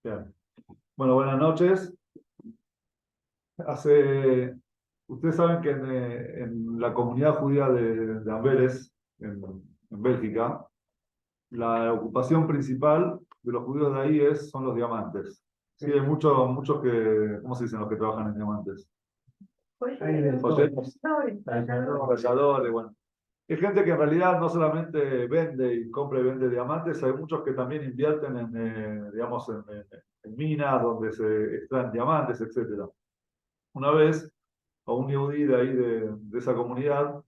Bien. Bueno, buenas noches. Ustedes saben que en la comunidad judía de Amberes, en Bélgica, la ocupación principal de los judíos de ahí son los diamantes. Sí, hay muchos que, ¿cómo se dicen los que trabajan en diamantes? Joyeros, talladores, bueno. Hay gente que en realidad no solamente vende y compra y vende diamantes, hay muchos que también invierten digamos, en minas donde se extraen diamantes, etcétera. Una vez, a un yehudí de ahí, de esa comunidad,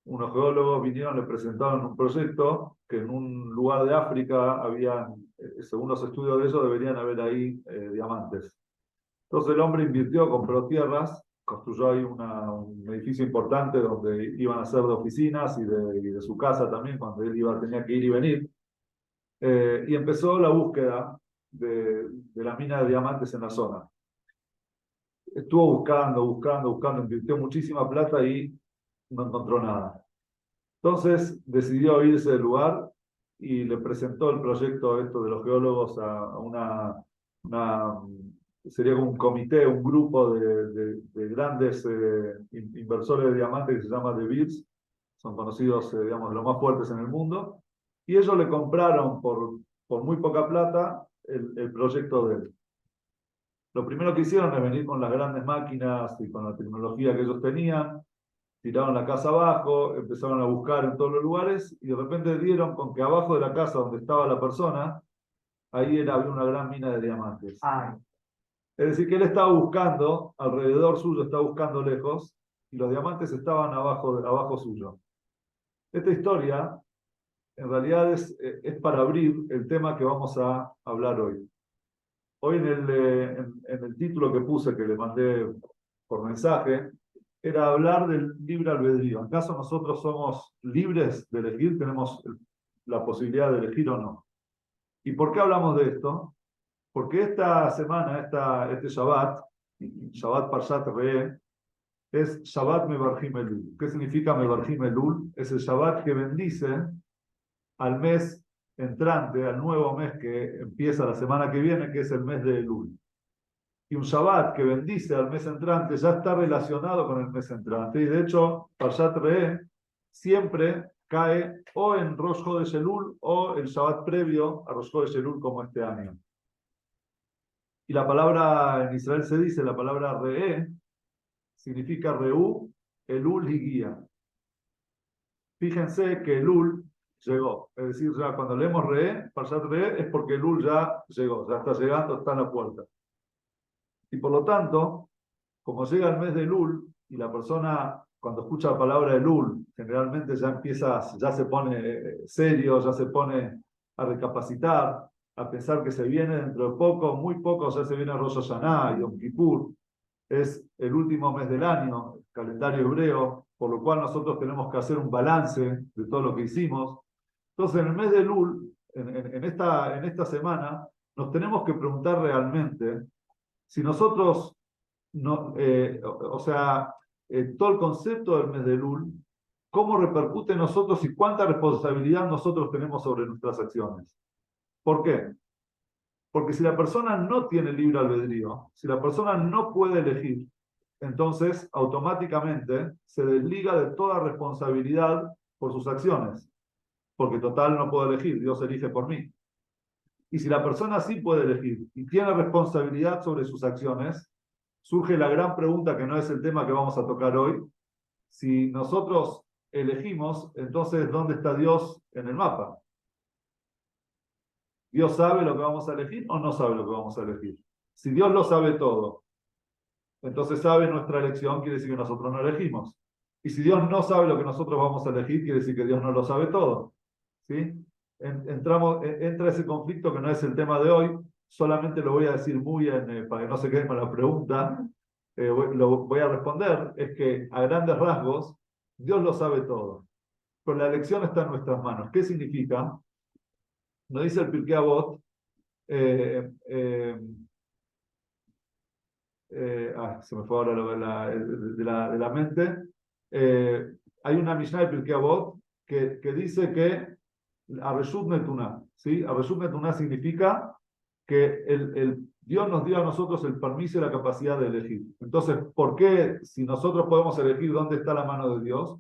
unos geólogos vinieron, le presentaron un proyecto que en un lugar de África habían, según los estudios de ellos, deberían haber ahí diamantes. Entonces el hombre invirtió, compró tierras, construyó ahí un edificio importante donde iban a ser de oficinas y de su casa también, cuando él tenía que ir y venir. Y empezó la búsqueda de la mina de diamantes en la zona. Estuvo buscando, invirtió muchísima plata y no encontró nada. Entonces decidió irse del lugar y le presentó el proyecto esto de los geólogos a una sería como un comité, un grupo de grandes inversores de diamantes que se llama De Beers, son conocidos, digamos, los más fuertes en el mundo, y ellos le compraron por muy poca plata el proyecto de él. Lo primero que hicieron es venir con las grandes máquinas y con la tecnología que ellos tenían, tiraron la casa abajo, empezaron a buscar en todos los lugares y de repente dieron con que abajo de la casa donde estaba la persona, había una gran mina de diamantes. Ay. Es decir, que él estaba buscando, alrededor suyo estaba buscando lejos, y los diamantes estaban abajo suyo. Esta historia, en realidad, es para abrir el tema que vamos a hablar hoy. Hoy en el título que puse, que le mandé por mensaje, era hablar del libre albedrío. ¿Acaso nosotros somos libres de elegir? ¿Tenemos la posibilidad de elegir o no? ¿Y por qué hablamos de esto? Porque esta semana, este Shabbat Parshat Re'eh, es Shabbat Mevarchim Elul. ¿Qué significa Mevarchim Elul? Es el Shabbat que bendice al mes entrante, al nuevo mes que empieza la semana que viene, que es el mes de Elul. Y un Shabbat que bendice al mes entrante ya está relacionado con el mes entrante. Y de hecho, Parshat Re'eh siempre cae o en Rosh Chodesh Elul o el Shabbat previo a Rosh Chodesh Elul, como este año. Y la palabra, en Israel se dice, la palabra Re'eh significa Reú, Elul y guía. Fíjense que Elul llegó. Es decir, ya cuando leemos Re'eh, Parshat Re'eh, es porque Elul ya llegó, ya está llegando, está en la puerta. Y por lo tanto, como llega el mes de Elul, y la persona cuando escucha la palabra Elul, generalmente ya se pone serio, ya se pone a recapacitar, a pensar que se viene dentro de poco, muy poco, ya se viene Rosh Hashanah y Yom Kippur, es el último mes del año, el calendario hebreo, por lo cual nosotros tenemos que hacer un balance de todo lo que hicimos. Entonces, en el mes de Elul, en esta semana, nos tenemos que preguntar realmente si nosotros, no, o sea, todo el concepto del mes de Elul, cómo repercute en nosotros y cuánta responsabilidad nosotros tenemos sobre nuestras acciones. ¿Por qué? Porque si la persona no tiene libre albedrío, si la persona no puede elegir, entonces automáticamente se desliga de toda responsabilidad por sus acciones. Porque total no puedo elegir, Dios elige por mí. Y si la persona sí puede elegir y tiene responsabilidad sobre sus acciones, surge la gran pregunta que no es el tema que vamos a tocar hoy. Si nosotros elegimos, entonces, ¿dónde está Dios en el mapa? ¿Dios sabe lo que vamos a elegir o no sabe lo que vamos a elegir? Si Dios lo sabe todo, entonces sabe nuestra elección, quiere decir que nosotros no elegimos. Y si Dios no sabe lo que nosotros vamos a elegir, quiere decir que Dios no lo sabe todo. ¿Sí? Entra ese conflicto que no es el tema de hoy, solamente lo voy a decir para que no se queden con la pregunta, lo voy a responder, es que a grandes rasgos, Dios lo sabe todo, pero la elección está en nuestras manos. ¿Qué significa? Nos dice el Pirkei Avot, se me fue ahora de la mente. Hay una Mishnah de Pirkei Avot que dice que Areshut Netuná, ¿sí? Areshut Netuná significa que Dios nos dio a nosotros el permiso y la capacidad de elegir. Entonces, ¿por qué si nosotros podemos elegir dónde está la mano de Dios?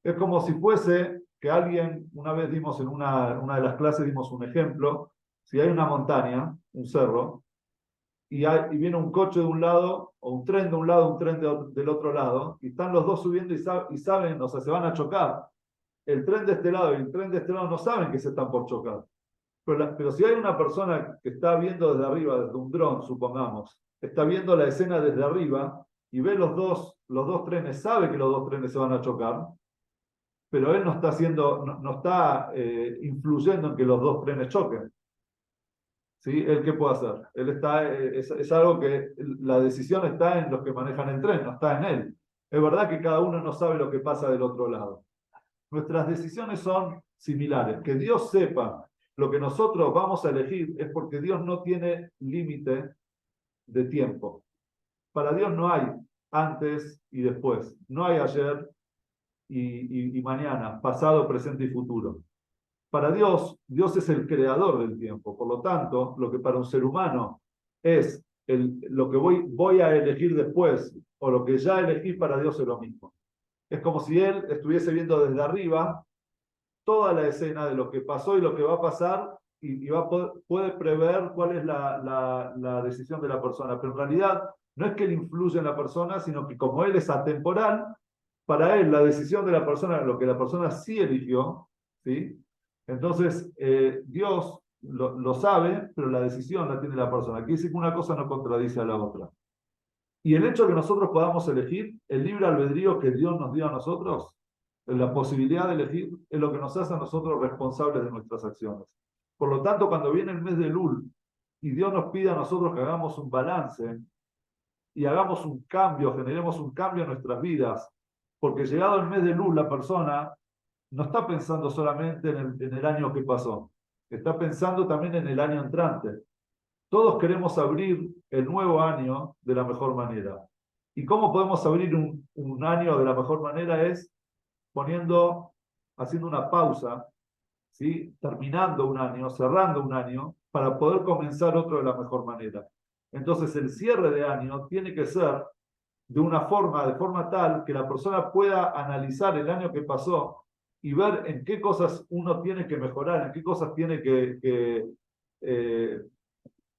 Es como si fuese que alguien, una vez dimos en una de las clases, dimos un ejemplo, si hay una montaña, un cerro, y viene un coche de un lado, o un tren de un lado, un tren del otro lado, y están los dos subiendo y saben, o sea, se van a chocar. El tren de este lado y el tren de este lado no saben que se están por chocar. Pero si hay una persona que está viendo desde arriba, desde un dron, supongamos, está viendo la escena desde arriba y ve los dos trenes, sabe que los dos trenes se van a chocar, pero él no está haciendo, no está influyendo en que los dos trenes choquen. ¿Sí? ¿Él qué puede hacer? Él está, es algo que la decisión está en los que manejan el tren, no está en él. Es verdad que cada uno no sabe lo que pasa del otro lado. Nuestras decisiones son similares. Que Dios sepa lo que nosotros vamos a elegir es porque Dios no tiene límite de tiempo. Para Dios no hay antes y después. No hay ayer y mañana, pasado, presente y futuro. Para Dios, Dios es el creador del tiempo. Por lo tanto, lo que para un ser humano es lo que voy a elegir después o lo que ya elegí, para Dios es lo mismo. Es como si él estuviese viendo desde arriba toda la escena de lo que pasó y lo que va a pasar y puede prever cuál es la decisión de la persona. Pero en realidad no es que él influya en la persona, sino que como él es atemporal, para él la decisión de la persona, lo que la persona sí eligió, ¿sí? Entonces Dios lo sabe, pero la decisión la tiene la persona. Quiere decir que una cosa no contradice a la otra. Y el hecho de que nosotros podamos elegir, el libre albedrío que Dios nos dio a nosotros, la posibilidad de elegir, es lo que nos hace a nosotros responsables de nuestras acciones. Por lo tanto, cuando viene el mes de Elul y Dios nos pide a nosotros que hagamos un balance y hagamos un cambio, generemos un cambio en nuestras vidas, porque llegado el mes de Elul, la persona no está pensando solamente en el año que pasó, está pensando también en el año entrante. Todos queremos abrir el nuevo año de la mejor manera. ¿Y cómo podemos abrir un año de la mejor manera? Es haciendo una pausa, ¿sí? Terminando un año, cerrando un año, para poder comenzar otro de la mejor manera. Entonces, el cierre de año tiene que ser de forma tal que la persona pueda analizar el año que pasó y ver en qué cosas uno tiene que mejorar, en qué cosas tiene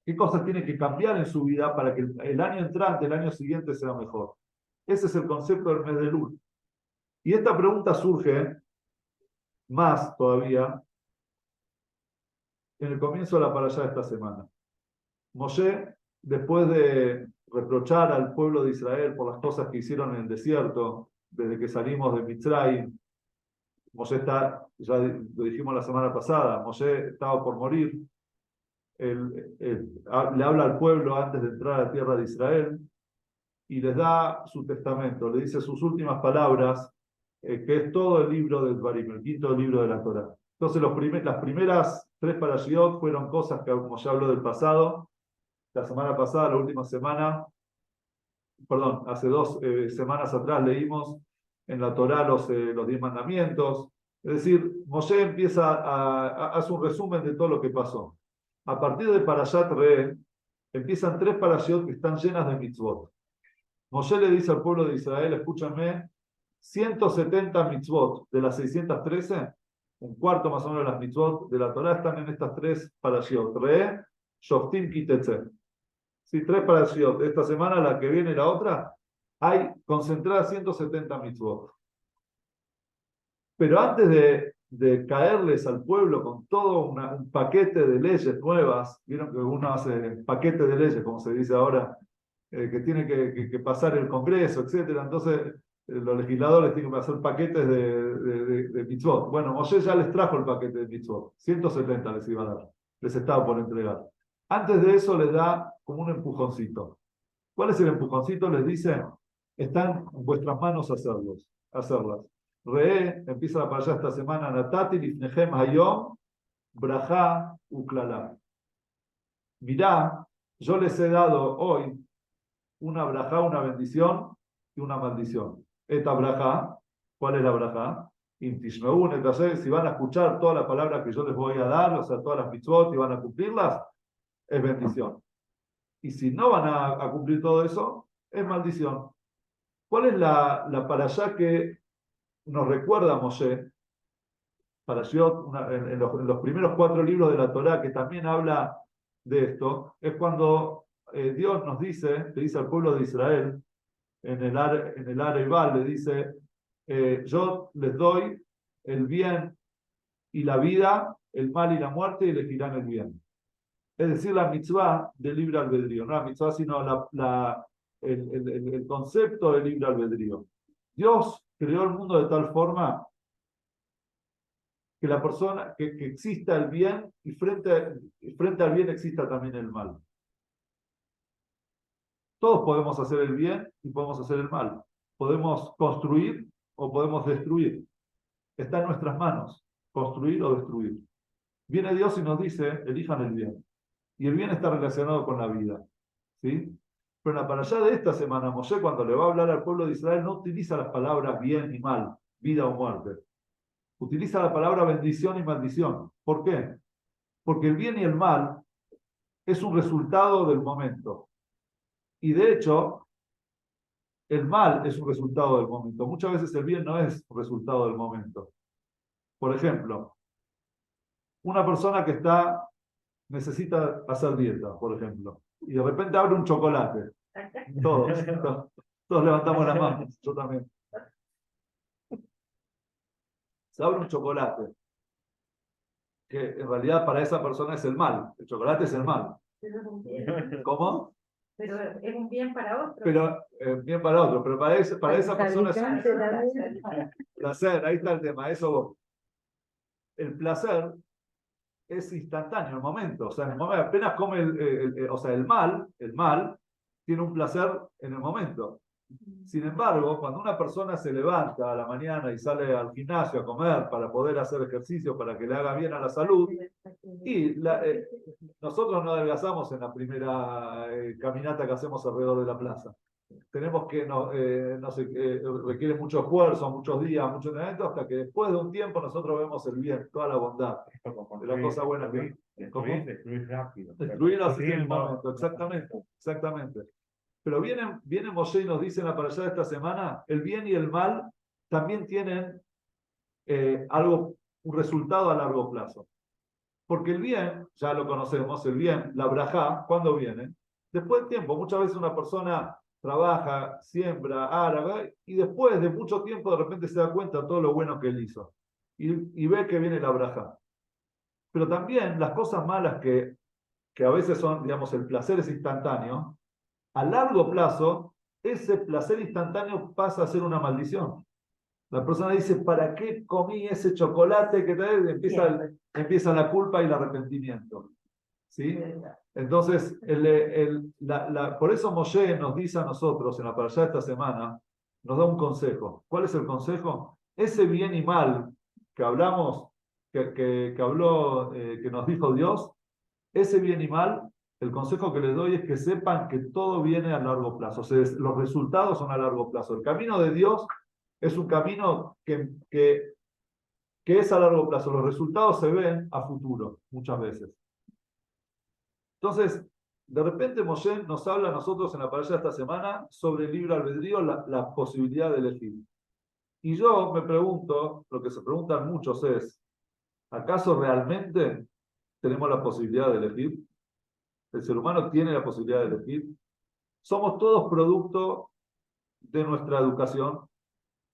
qué cosas tiene que cambiar en su vida para que el año entrante, el año siguiente sea mejor. Ese es el concepto del mes de Elul. Y esta pregunta surge más todavía en el comienzo de la parashá de esta semana. Moshe, después de reprochar al pueblo de Israel por las cosas que hicieron en el desierto, desde que salimos de Mitzrayim, Moshe ya lo dijimos la semana pasada, Moshe estaba por morir, le habla al pueblo antes de entrar a la tierra de Israel y les da su testamento, le dice sus últimas palabras, que es todo el libro del Dvarim, el quinto libro de la Torá. Entonces las primeras tres parashiot fueron cosas que, como ya habló del pasado, la semana pasada, la última semana, perdón, hace 2 semanas atrás leímos en la Torá los 10 mandamientos. Es decir, Moshe hace un resumen de todo lo que pasó. A partir de Parashat Re, empiezan 3 parashiot que están llenas de mitzvot. Moshe le dice al pueblo de Israel, escúchame, 170 mitzvot de las 613, un cuarto más o menos de las mitzvot de la Torá están en estas 3 parashiot. Re, Shoftim, Kitetze. Sí, 3 parashiot. Esta semana, la que viene y la otra, hay concentradas 170 mitzvot. Pero antes de caerles al pueblo con todo un paquete de leyes nuevas, vieron que uno hace paquete de leyes, como se dice ahora, que tiene que pasar el Congreso, etcétera. Entonces, los legisladores tienen que hacer paquetes de mitzvot. Bueno, Moshe ya les trajo el paquete de mitzvot, 170 les iba a dar, les estaba por entregar. Antes de eso les da como un empujoncito. ¿Cuál es el empujoncito? Les dice, están en vuestras manos hacerlas. Empieza la parashá esta semana, Natati lifnechem hayom, brajá uklala. Mirá, yo les he dado hoy una brajá, una bendición y una maldición. Esta brajá, ¿cuál es la brajá? entonces, si van a escuchar todas las palabras que yo les voy a dar, o sea, todas las mitzvot y van a cumplirlas, es bendición. Y si no van a cumplir todo eso, es maldición. ¿Cuál es la parashá que nos recuerda a Moshe? Parashiot, en los primeros 4 libros de la Torá, que también habla de esto, es cuando Dios nos dice, le dice al pueblo de Israel, en el Areval, le dice, yo les doy el bien y la vida, el mal y la muerte, y elegirán el bien. Es decir, la mitzvah del libre albedrío, no la mitzvah, sino el concepto del libre albedrío. Dios creó el mundo de tal forma que la persona, que exista el bien y frente al bien exista también el mal. Todos podemos hacer el bien y podemos hacer el mal. Podemos construir o podemos destruir. Está en nuestras manos, construir o destruir. Viene Dios y nos dice, elijan el bien. Y el bien está relacionado con la vida. ¿Sí? Pero en la parashá de esta semana, Moshe, cuando le va a hablar al pueblo de Israel, no utiliza las palabras bien y mal, vida o muerte. Utiliza la palabra bendición y maldición. ¿Por qué? Porque el bien y el mal es un resultado del momento. Y de hecho, el mal es un resultado del momento. Muchas veces el bien no es un resultado del momento. Por ejemplo, una persona que necesita hacer dieta, por ejemplo, y de repente abre un chocolate. Todos levantamos las manos, yo también. Se abre un chocolate, que en realidad para esa persona es el mal. El chocolate es el mal. ¿Cómo? Pero es un bien para otro. Pero bien para otro, pero para esa persona es un placer. Ahí está el tema, eso vos. El placer es instantáneo, en el momento. O sea, en el momento, apenas come o sea, el mal tiene un placer en el momento. Sin embargo, cuando una persona se levanta a la mañana y sale al gimnasio a comer para poder hacer ejercicio, para que le haga bien a la salud, y nosotros no adelgazamos en la primera caminata que hacemos alrededor de la plaza. Tenemos que, requiere mucho esfuerzo, muchos días, mucho entrenamiento, hasta que después de un tiempo nosotros vemos el bien, toda la bondad, de la cosa buena que destruir rápido. destruir así en el momento, exactamente. Pero viene Moshe y nos dice en la parashá de esta semana, el bien y el mal también tienen un resultado a largo plazo. Porque el bien, ya lo conocemos, el bien, la brajá, ¿cuándo viene? Después del tiempo. Muchas veces una persona trabaja, siembra, árabe, y después de mucho tiempo de repente se da cuenta de todo lo bueno que él hizo. Y ve que viene la brajá. Pero también las cosas malas que a veces son, digamos, el placer es instantáneo, a largo plazo, ese placer instantáneo pasa a ser una maldición. La persona dice, ¿para qué comí ese chocolate? Empieza la culpa y el arrepentimiento. ¿Sí? Entonces, por eso Moshe nos dice a nosotros en la parashá de esta semana, nos da un consejo. ¿Cuál es el consejo? Ese bien y mal que hablamos, que nos dijo Dios, ese bien y mal, el consejo que les doy es que sepan que todo viene a largo plazo. O sea, los resultados son a largo plazo. El camino de Dios es un camino que es a largo plazo. Los resultados se ven a futuro, muchas veces. Entonces, de repente Moshe nos habla a nosotros en la parashá esta semana sobre el libre albedrío, la posibilidad de elegir. Y yo me pregunto, lo que se preguntan muchos es, ¿acaso realmente tenemos la posibilidad de elegir? ¿El ser humano tiene la posibilidad de elegir? Somos todos producto de nuestra educación.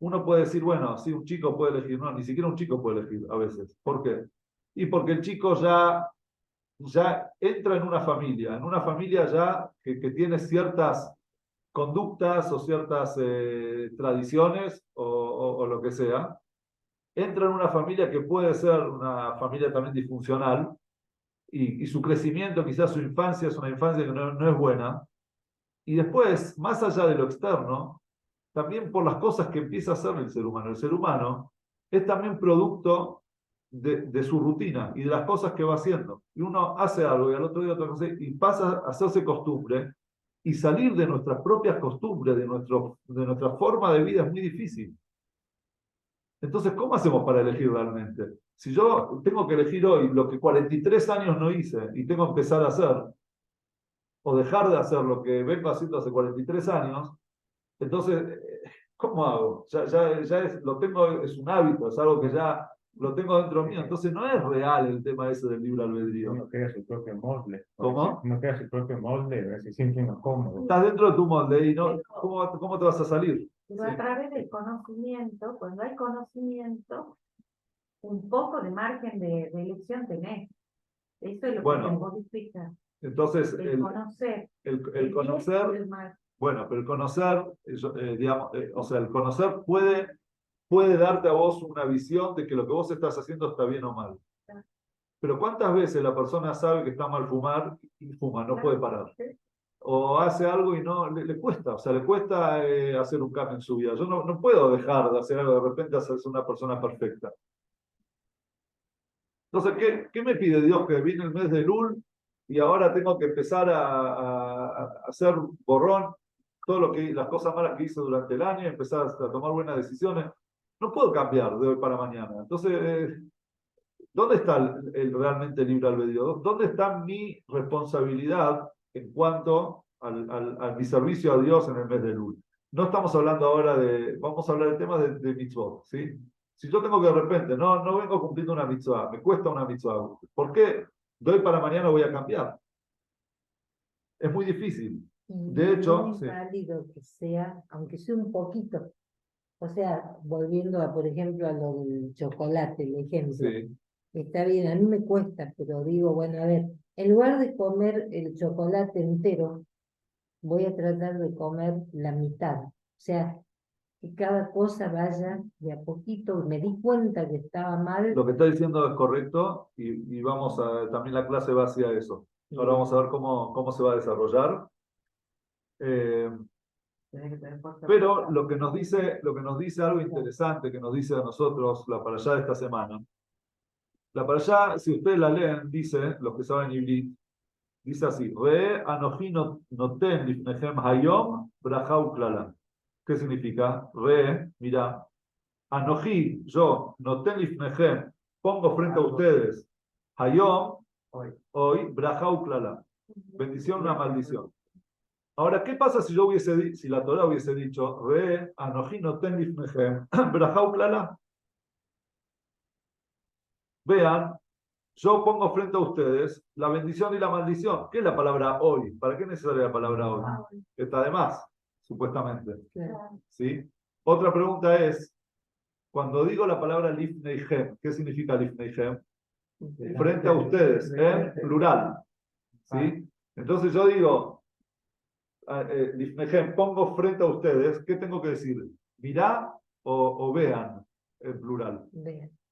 Uno puede decir, bueno, sí, un chico puede elegir. No, ni siquiera un chico puede elegir a veces. ¿Por qué? Y porque el chico ya entra en una familia ya que tiene ciertas conductas o ciertas tradiciones o lo que sea. Entra en una familia que puede ser una familia también disfuncional y su crecimiento, quizás su infancia es una infancia que no es buena. Y después, más allá de lo externo, también por las cosas que empieza a hacer el ser humano. El ser humano es también producto de su rutina y de las cosas que va haciendo. Y uno hace algo y al otro día otra cosa y pasa a hacerse costumbre y salir de nuestras propias costumbres, de nuestra forma de vida es muy difícil. Entonces, ¿cómo hacemos para elegir realmente? Si yo tengo que elegir hoy lo que 43 años no hice y tengo que empezar a hacer, o dejar de hacer lo que vengo haciendo hace 43 años, entonces, ¿cómo hago? Lo tengo, es un hábito, es algo que ya lo tengo dentro mío. Entonces, no es real el tema ese del libre albedrío. Uno crea su propio molde. ¿Cómo? Uno crea su propio molde, se siente uno cómodo. Estás dentro de tu molde y no, ¿cómo te vas a salir? Pero a través del conocimiento, cuando hay conocimiento, un poco de margen de elección tenés. Eso es lo que te modifica. Entonces, El conocer. el bien o conocer, el mal. bueno, pero el conocer, digamos, o sea, el conocer puede darte a vos una visión de que lo que vos estás haciendo está bien o mal. Pero ¿cuántas veces la persona sabe que está mal fumar y fuma, no puede parar? O hace algo y no le cuesta, o sea, le cuesta hacer un cambio en su vida. Yo no puedo dejar de hacer algo, de repente hacerse una persona perfecta. Entonces, ¿qué me pide Dios? Que viene el mes de Lul y ahora tengo que empezar a hacer borrón, las cosas malas que hice durante el año, y empezar a tomar buenas decisiones. No puedo cambiar de hoy para mañana. Entonces, ¿dónde está realmente el libre albedrío? ¿Dónde está mi responsabilidad en cuanto a mi servicio a Dios en el mes de Lul? No estamos hablando ahora vamos a hablar del tema de mitzvot, ¿sí? Si yo tengo que de repente, no vengo cumpliendo una mitzvah, me cuesta una mitzvah, ¿por qué de hoy para mañana voy a cambiar? Es muy difícil. De hecho, no es válido que sea, aunque sea un poquito. O sea, volviendo a, por ejemplo, a lo del chocolate, el ejemplo. sí. Está bien, a mí me cuesta, pero digo, bueno, a ver, en lugar de comer el chocolate entero, voy a tratar de comer la mitad. O sea, que cada cosa vaya de a poquito. Me di cuenta que estaba mal. Lo que está diciendo es correcto y también la clase va hacia eso. Ahora vamos a ver cómo se va a desarrollar. Pero lo que nos dice algo interesante que nos dice a nosotros la parashá de esta semana. La parashá, si ustedes la leen, dice, los que saben Ibrit, dice así: Re anoji noten lifnechem hayom braja uklala. ¿Qué significa? Mira, anoji, yo, noten lifnechem, pongo frente a ustedes, hayom, hoy, braja uklala. Bendición, una maldición. Ahora, ¿qué pasa si la Torah hubiese dicho, Re anoji noten lifnechem braja uklala? Vean, yo pongo frente a ustedes la bendición y la maldición. ¿Qué es la palabra hoy? ¿Para qué es necesaria la palabra hoy? Está de más, supuestamente. ¿Sí? Otra pregunta es, cuando digo la palabra lifneihem, ¿qué significa lifneihem? Frente a ustedes, en plural. ¿Sí? Entonces yo digo, lifneihem, pongo frente a ustedes, ¿qué tengo que decir? ¿Mirá o vean en plural?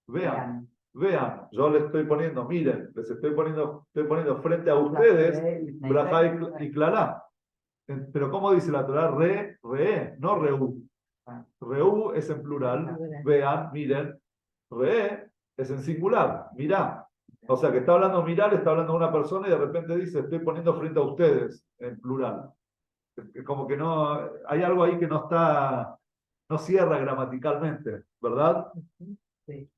Vean. Vean, yo les estoy poniendo, miren, estoy poniendo frente a ustedes, Brajá y Clará. Pero ¿cómo dice la Torah? No reú. Reú es en plural, vean, miren. Re es en singular, mirá. O sea que está hablando mirar, está hablando una persona y de repente dice, estoy poniendo frente a ustedes, en plural. Como que no, hay algo ahí que no cierra gramaticalmente, ¿verdad? Sí.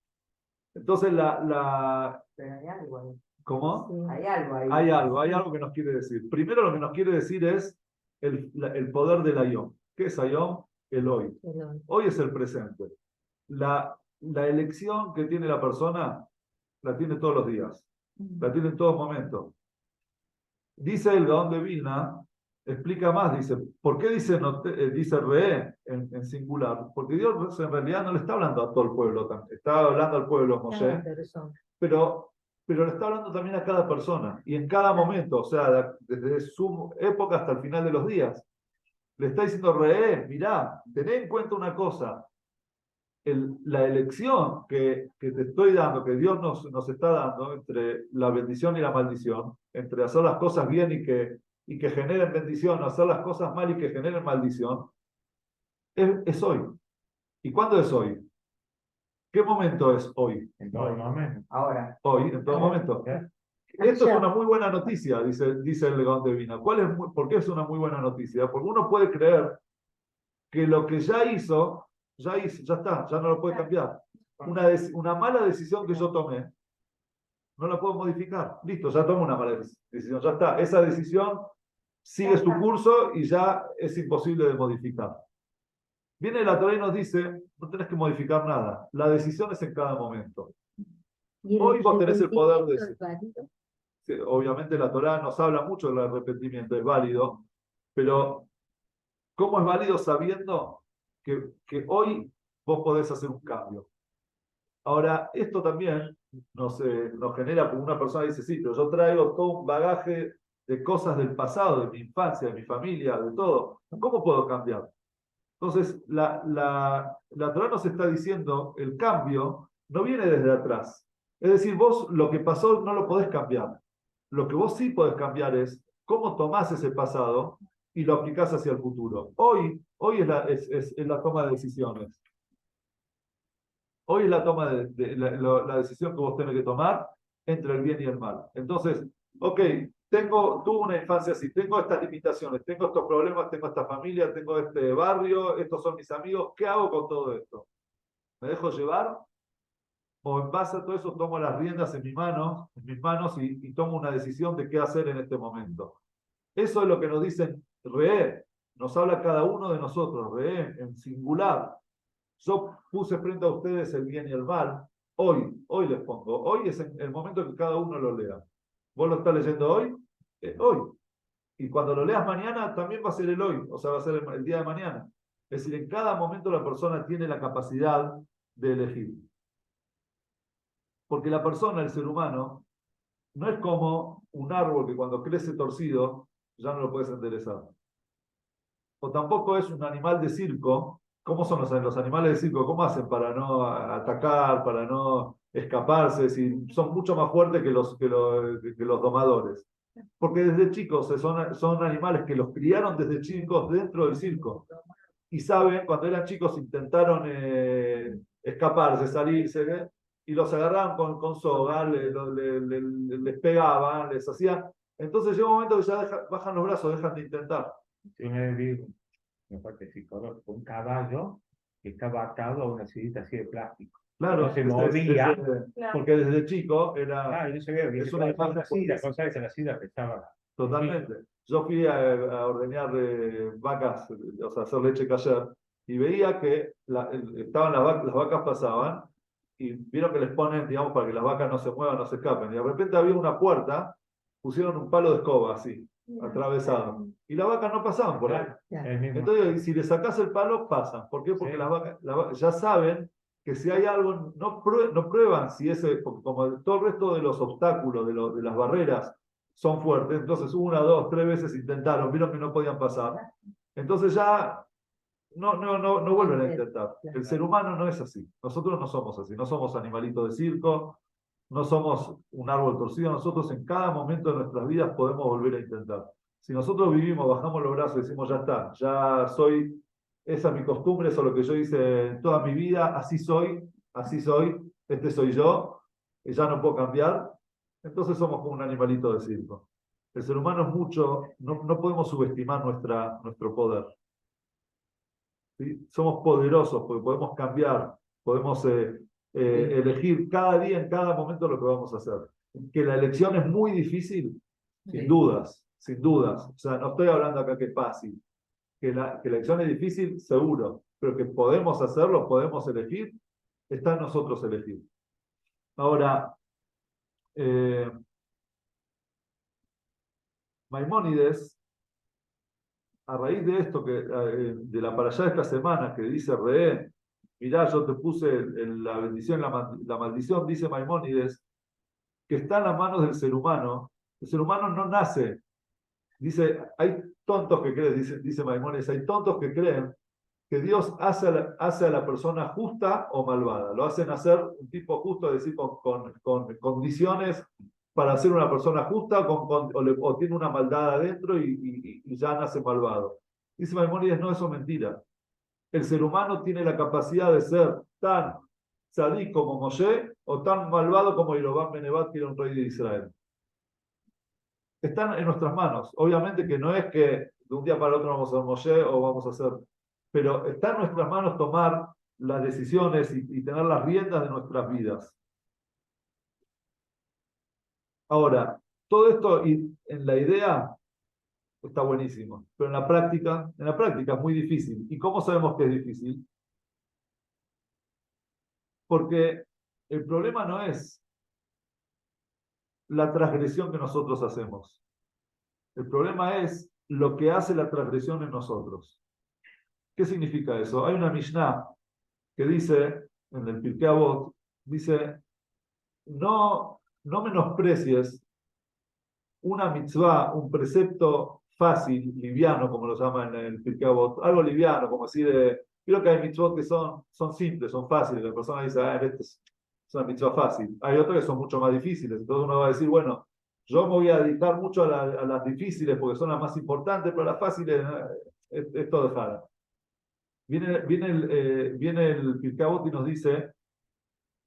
Entonces Pero hay algo ahí. ¿Cómo? Sí. Hay algo ahí. Hay algo que nos quiere decir. Primero lo que nos quiere decir es el poder del Ayom. ¿Qué es Ayom? El hoy. Hoy es el presente. La elección que tiene la persona la tiene todos los días. La tiene en todo momento. Dice el Gaón de Vilna, explica más, dice, ¿por qué dice re en singular? Porque Dios en realidad no le está hablando a todo el pueblo, está hablando al pueblo Moshe, pero le está hablando también a cada persona y en cada momento, o sea, desde su época hasta el final de los días. Le está diciendo, mirá, tené en cuenta una cosa, la elección que te estoy dando, que Dios nos está dando entre la bendición y la maldición, entre hacer las cosas bien y que generen bendición, hacer las cosas mal y que generen maldición, es hoy. ¿Y cuándo es hoy? ¿Qué momento es hoy? En todo momento. Ahora. Hoy, en todo momento. Esto es una muy buena noticia, dice el Gaón de Vilna. ¿Por qué es una muy buena noticia? Porque uno puede creer que lo que ya hizo Ya hice, ya está, ya no lo puede cambiar. Una mala decisión que yo tomé, no la puedo modificar. Listo, ya tomé una mala decisión, ya está. Esa decisión sigue su curso y ya es imposible de modificar. Viene la Torá y nos dice, no tenés que modificar nada. La decisión es en cada momento. ¿Y el Hoy vos tenés el poder de arrepentimiento es válido? sí, obviamente la Torá nos habla mucho del arrepentimiento, es válido, pero ¿cómo es válido sabiendo que hoy vos podés hacer un cambio? Ahora, esto también nos genera, porque una persona dice, sí, pero yo traigo todo un bagaje de cosas del pasado, de mi infancia, de mi familia, de todo. ¿Cómo puedo cambiar? Entonces, la Torá nos está diciendo, el cambio no viene desde atrás. Es decir, vos lo que pasó no lo podés cambiar. Lo que vos sí podés cambiar es cómo tomás ese pasado y lo aplicás hacia el futuro. Hoy es la toma de decisiones. Hoy es la toma la decisión que vos tenés que tomar entre el bien y el mal. Entonces, ok, tuve una infancia así, tengo estas limitaciones, tengo estos problemas, tengo esta familia, tengo este barrio, estos son mis amigos, ¿qué hago con todo esto? ¿Me dejo llevar? ¿O en base a todo eso tomo las riendas en mis manos y tomo una decisión de qué hacer en este momento? Eso es lo que nos dicen Re, nos habla cada uno de nosotros, Re, en singular. Yo puse frente a ustedes el bien y el mal. Hoy les pongo. Hoy es el momento que cada uno lo lea. Vos lo estás leyendo hoy, hoy. Y cuando lo leas mañana, también va a ser el hoy, o sea, va a ser el día de mañana. Es decir, en cada momento la persona tiene la capacidad de elegir. Porque la persona, el ser humano, no es como un árbol que cuando crece torcido, ya no lo puedes enderezar. O tampoco es un animal de circo. ¿Cómo son los animales de circo? ¿Cómo hacen para no atacar, para no escaparse? Si son mucho más fuertes que los domadores. Porque desde chicos son animales que los criaron desde chicos dentro del circo. Y saben, cuando eran chicos intentaron escaparse, salirse, y los agarraban con soga, les pegaban, les hacían. Entonces llega un momento que ya bajan los brazos, dejan de intentar. Yo me digo, me parece psicológico, un caballo que estaba atado a una sillita así de plástico. Claro, No se movía. porque desde chico era Yo sabía que es una imagen silla, cosa es que la silla pesaba. totalmente. Yo fui a ordeñar vacas, o sea, hacer leche casher, y veía que estaban las vacas pasaban, y vieron que les ponen, digamos, para que las vacas no se muevan, no se escapen. Y de repente había una puerta, pusieron un palo de escoba así, atravesado. Y las vacas no pasaban por ahí. Entonces, si le sacás el palo, pasan. ¿Por qué? Porque las vacas ya saben que si hay algo, no prueban si ese, porque como todo el resto de los obstáculos, de las barreras, son fuertes, entonces una, dos, tres veces intentaron, vieron que no podían pasar, entonces ya no vuelven a intentar. El ser humano no es así, nosotros no somos así, no somos animalitos de circo, no somos un árbol torcido, nosotros en cada momento de nuestras vidas podemos volver a intentar. Si nosotros vivimos, bajamos los brazos y decimos, ya está, esa es mi costumbre, eso es lo que yo hice en toda mi vida, así soy, este soy yo, y ya no puedo cambiar, entonces somos como un animalito de circo. El ser humano es mucho, no podemos subestimar nuestro poder. ¿Sí? Somos poderosos porque podemos cambiar, podemos elegir cada día, en cada momento lo que vamos a hacer. Que la elección es muy difícil, sin dudas, sin dudas. O sea, no estoy hablando acá que es fácil. Que la elección es difícil, seguro, pero que podemos hacerlo, podemos elegir, está en nosotros elegir. Ahora, Maimónides, a raíz de esto, de la parashá de esta semana, que dice Re, mirá, yo te puse la bendición, la maldición, dice Maimónides, que está en las manos del ser humano. El ser humano no nace. Dice, hay tontos que creen, dice Maimónides, hay tontos que creen que Dios hace a la persona justa o malvada. Lo hacen hacer un tipo justo, es decir, con condiciones para ser una persona justa o tiene una maldad adentro y ya nace malvado. Dice Maimónides, no, eso es mentira. El ser humano tiene la capacidad de ser tan tzadik como Moshe o tan malvado como Yerobam ben Nebat, que era un rey de Israel. Están en nuestras manos. Obviamente que no es que de un día para otro vamos a ser Moshe o vamos a ser, pero está en nuestras manos tomar las decisiones y tener las riendas de nuestras vidas. Ahora, todo esto y en la idea está buenísimo, pero en la práctica es muy difícil. ¿Y cómo sabemos que es difícil? Porque el problema no es la transgresión que nosotros hacemos. El problema es lo que hace la transgresión en nosotros. ¿Qué significa eso? Hay una Mishnah que dice, en el Pirkei Avot, dice, no menosprecies una mitzvah, un precepto fácil, liviano, como lo llaman en el Pirkei Avot, algo liviano, como decir, creo que hay mitzvot que son simples, son fáciles, la persona dice, este es una mitzvah fácil. Hay otras que son mucho más difíciles, entonces uno va a decir, bueno, yo me voy a dedicar mucho a las difíciles porque son las más importantes, pero las fáciles es todo dejada. Viene el Pirkei Avot y nos dice,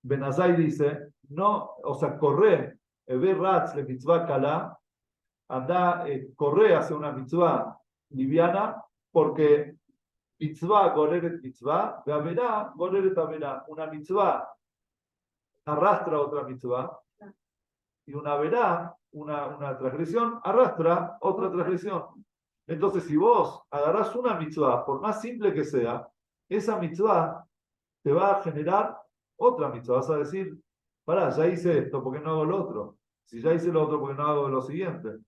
Benazai dice, no, o sea, corre, ve ratz le mitzvah kala, anda, corre hacia una mitzvah liviana, porque mitzvah goreret mitzvah, veaverá goreret averá. Una mitzvah arrastra otra mitzvah, y una verá, una transgresión, arrastra otra transgresión. Entonces, si vos agarrás una mitzvah, por más simple que sea, esa mitzvah te va a generar otra mitzvah. Vas a decir, pará, ya hice esto, ¿por qué no hago lo otro? Si ya hice lo otro, ¿por qué no hago lo siguiente?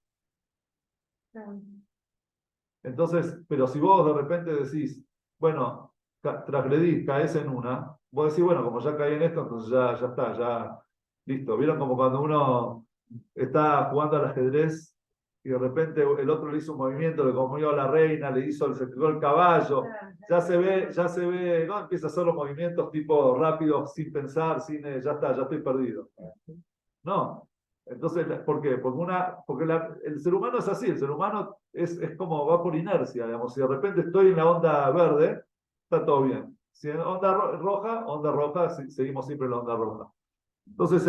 Entonces, pero si vos de repente decís, bueno, transgredís, caes en una, vos decís, bueno, como ya caí en esto, entonces ya está, ya listo. ¿Vieron como cuando uno está jugando al ajedrez y de repente el otro le hizo un movimiento, le comió a la reina, se pegó el caballo, ya se ve, no empieza a hacer los movimientos tipo rápidos, sin pensar, ya está, ya estoy perdido. No. Entonces, ¿por qué? Porque el ser humano es así, el ser humano es como va por inercia, digamos. Si de repente estoy en la onda verde, está todo bien. Si en onda roja, seguimos siempre en la onda roja. Entonces,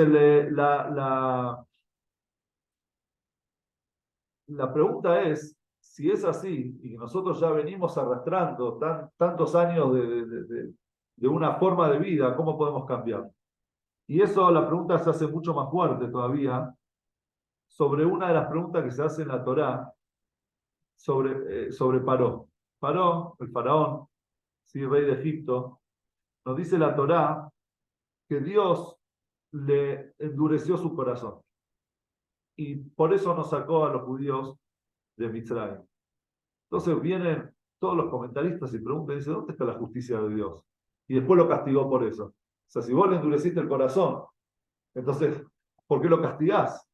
la pregunta es, si es así, y nosotros ya venimos arrastrando tantos años de una forma de vida, ¿cómo podemos cambiar? Y eso, la pregunta se hace mucho más fuerte todavía sobre una de las preguntas que se hace en la Torá sobre Paró. Paró, el faraón, sí, rey de Egipto, nos dice la Torá que Dios le endureció su corazón y por eso nos sacó a los judíos de Mitzrayim. Entonces vienen todos los comentaristas y preguntan, dicen, ¿dónde está la justicia de Dios? Y después lo castigó por eso. O sea, si vos le endureciste el corazón, entonces, ¿por qué lo castigás?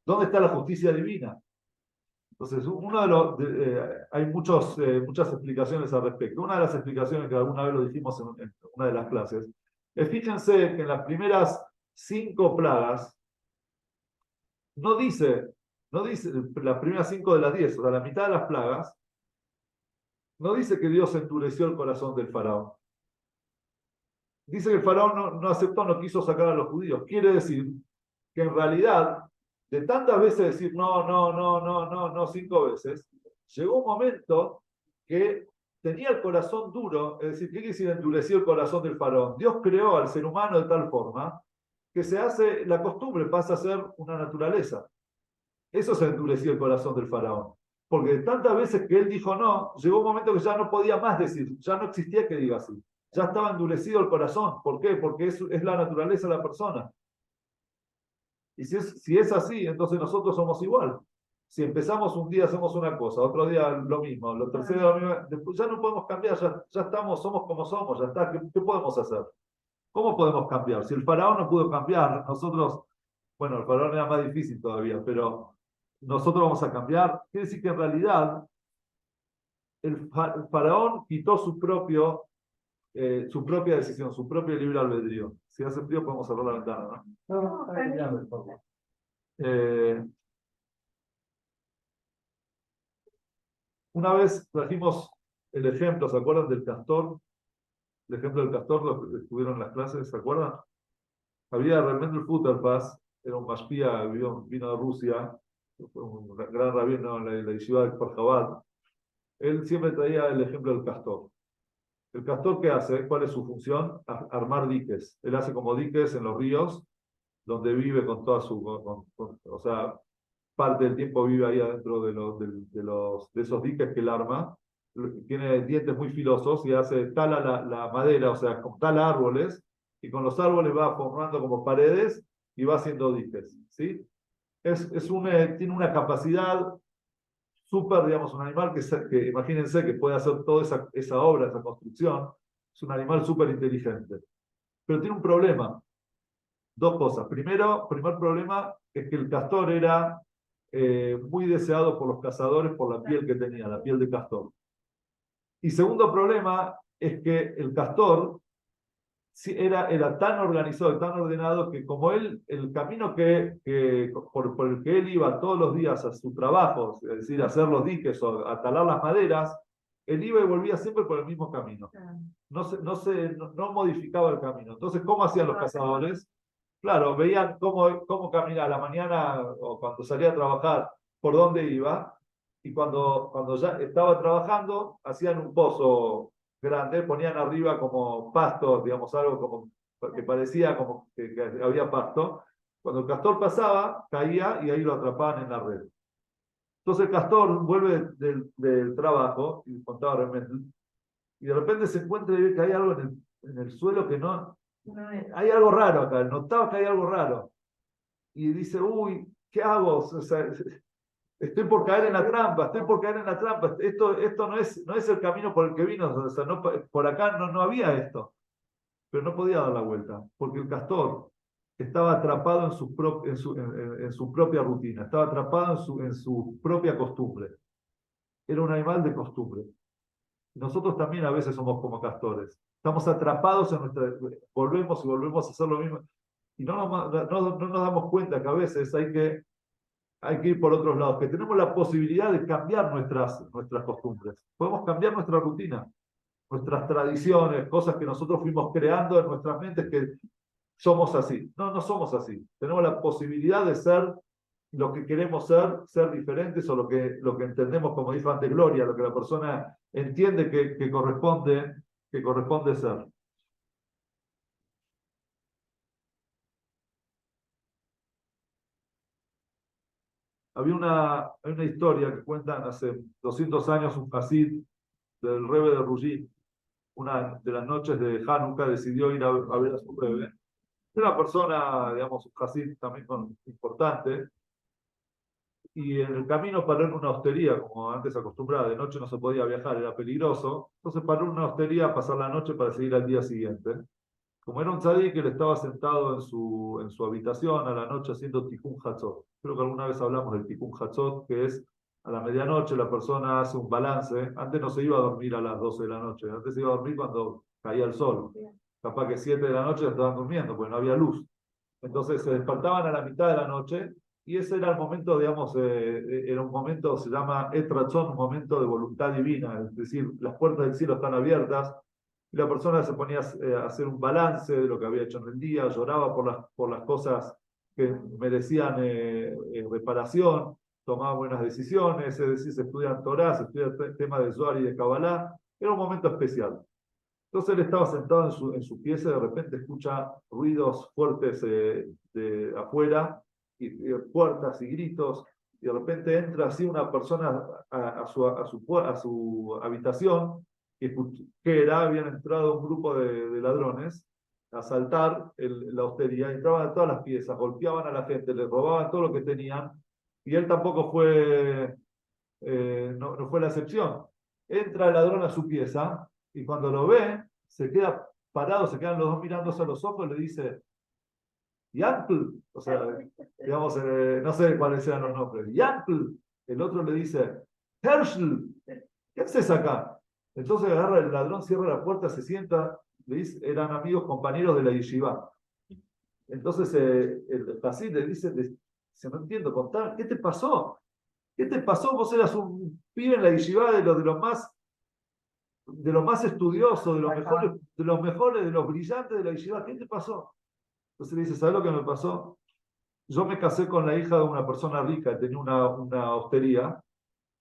¿Dónde está la justicia divina? Entonces, hay muchas explicaciones al respecto. Una de las explicaciones que alguna vez lo dijimos en una de las clases es, fíjense que en las primeras 5 plagas, no dice las primeras 5 de las 10, o sea, la mitad de las plagas, no dice que Dios endureció el corazón del faraón. Dice que el faraón no aceptó, no quiso sacar a los judíos. Quiere decir que en realidad, de tantas veces decir no 5 veces, llegó un momento que tenía el corazón duro. Es decir, ¿qué quiere decir endureció el corazón del faraón? Dios creó al ser humano de tal forma que la costumbre pasa a ser una naturaleza. Eso se endureció el corazón del faraón. Porque de tantas veces que él dijo no, llegó un momento que ya no podía más decir, ya no existía que diga así. Ya estaba endurecido el corazón. ¿Por qué? Porque es la naturaleza de la persona. Y si es así, entonces nosotros somos igual. Si empezamos un día hacemos una cosa, otro día lo mismo, lo tercero lo mismo, después ya no podemos cambiar, ya estamos, somos como somos, ya está. ¿Qué podemos hacer? ¿Cómo podemos cambiar? Si el faraón no pudo cambiar, nosotros, bueno, el faraón era más difícil todavía, pero nosotros vamos a cambiar. Quiere decir que en realidad el faraón quitó su propia decisión, su propio libre albedrío. Si hace frío podemos cerrar la ventana, ¿no? No, está mirando un poco. Una vez trajimos el ejemplo, ¿se acuerdan del castor? El ejemplo del castor lo estuvieron en las clases, ¿se acuerdan? Había realmente el Futterpass, era un mashpia, vino de Rusia, fue un gran rabino en la yeshiva de Kfar Chabad. Él siempre traía el ejemplo del castor. ¿El castor qué hace? ¿Cuál es su función? Armar diques. Él hace como diques en los ríos, donde vive con toda su... o sea, parte del tiempo vive ahí adentro de esos diques que él arma. Tiene dientes muy filosos y tala la madera, o sea, tala árboles, y con los árboles va formando como paredes y va haciendo diques, ¿sí? Tiene una capacidad súper, digamos, un animal que imagínense que puede hacer toda esa obra, esa construcción, es un animal súper inteligente. Pero tiene un problema, dos cosas. Primero, primer problema es que el castor era muy deseado por los cazadores por la piel que tenía, la piel de castor. Y segundo problema es que el castor era tan organizado y tan ordenado que como él, el camino por el que él iba todos los días a su trabajo, es decir, a hacer los diques o a talar las maderas, él iba y volvía siempre por el mismo camino. No modificaba el camino. Entonces, ¿cómo hacían los cazadores? Claro, veían cómo caminaba a la mañana o cuando salía a trabajar, por dónde iba, y cuando ya estaba trabajando, hacían un pozo grande, ponían arriba como pasto, digamos, algo como que parecía como que había pasto. Cuando el castor pasaba, caía y ahí lo atrapaban en la red. Entonces el castor vuelve del trabajo, y contaba Remendel, y de repente se encuentra y ve que hay algo en el suelo que no... Hay algo raro acá, notaba que hay algo raro. Y dice, uy, ¿qué hago? O sea, estoy por caer en la trampa, estoy por caer en la trampa. Esto no es el camino por el que vino, o sea, por acá no había esto. Pero no podía dar la vuelta, porque el castor estaba atrapado en su propia rutina, estaba atrapado en su propia costumbre. Era un animal de costumbre. Nosotros también a veces somos como castores. Estamos atrapados en volvemos y volvemos a hacer lo mismo. Y no nos damos cuenta que a veces hay que ir por otros lados, que tenemos la posibilidad de cambiar nuestras costumbres. Podemos cambiar nuestra rutina, nuestras tradiciones, cosas que nosotros fuimos creando en nuestras mentes que somos así. No somos así. Tenemos la posibilidad de ser lo que queremos ser diferentes o lo que entendemos, como dijo antes Gloria, lo que la persona entiende que corresponde ser. Hay una historia que cuentan hace 200 años un hasid del Rebbe de Rugí. Una de las noches de Hanukkah decidió ir a ver a su Rebbe. Era una persona, digamos, un hasid también importante. Y en el camino paró en una hostería, como antes acostumbraba, de noche no se podía viajar, era peligroso. Entonces paró en una hostería a pasar la noche para seguir al día siguiente. Como era un tzadik, él estaba sentado en su habitación a la noche haciendo tikkun hatzot. Creo que alguna vez hablamos del tikkun hatzot, que es a la medianoche la persona hace un balance. Antes no se iba a dormir a las 12 de la noche, antes se iba a dormir cuando caía el sol. Capaz que 7 de la noche estaban durmiendo, porque no había luz. Entonces se despertaban a la mitad de la noche y ese era el momento, digamos, era un momento, se llama Et Ratzon, un momento de voluntad divina, es decir, las puertas del cielo están abiertas y la persona se ponía a hacer un balance de lo que había hecho en el día, lloraba por las cosas que merecían reparación, tomaba buenas decisiones, es decir, se estudian Torah, se estudia el tema de Zohar y de Kabbalah, era un momento especial. Entonces él estaba sentado en su pieza y de repente escucha ruidos fuertes de afuera, y puertas y gritos, y de repente entra así una persona a su habitación, habían entrado un grupo de ladrones a asaltar la hostería, entraban a todas las piezas, golpeaban a la gente, les robaban todo lo que tenían, y él tampoco no fue la excepción. Entra el ladrón a su pieza, y cuando lo ve, se queda parado, se quedan los dos mirándose a los ojos y le dice, Yankl, o sea, digamos, no sé cuáles eran los nombres, Yankl, el otro le dice, Herschel, ¿qué haces acá? Entonces agarra el ladrón, cierra la puerta, se sienta, le dice, eran amigos, compañeros de la yeshiva. Entonces el Hasid le dice, no entiendo, contar, ¿qué te pasó? ¿Qué te pasó? Vos eras un pibe en la yeshiva de los más estudiosos, de los mejores, de los brillantes de la yeshiva. ¿Qué te pasó? Entonces le dice, ¿sabes lo que me pasó? Yo me casé con la hija de una persona rica, tenía una hostería,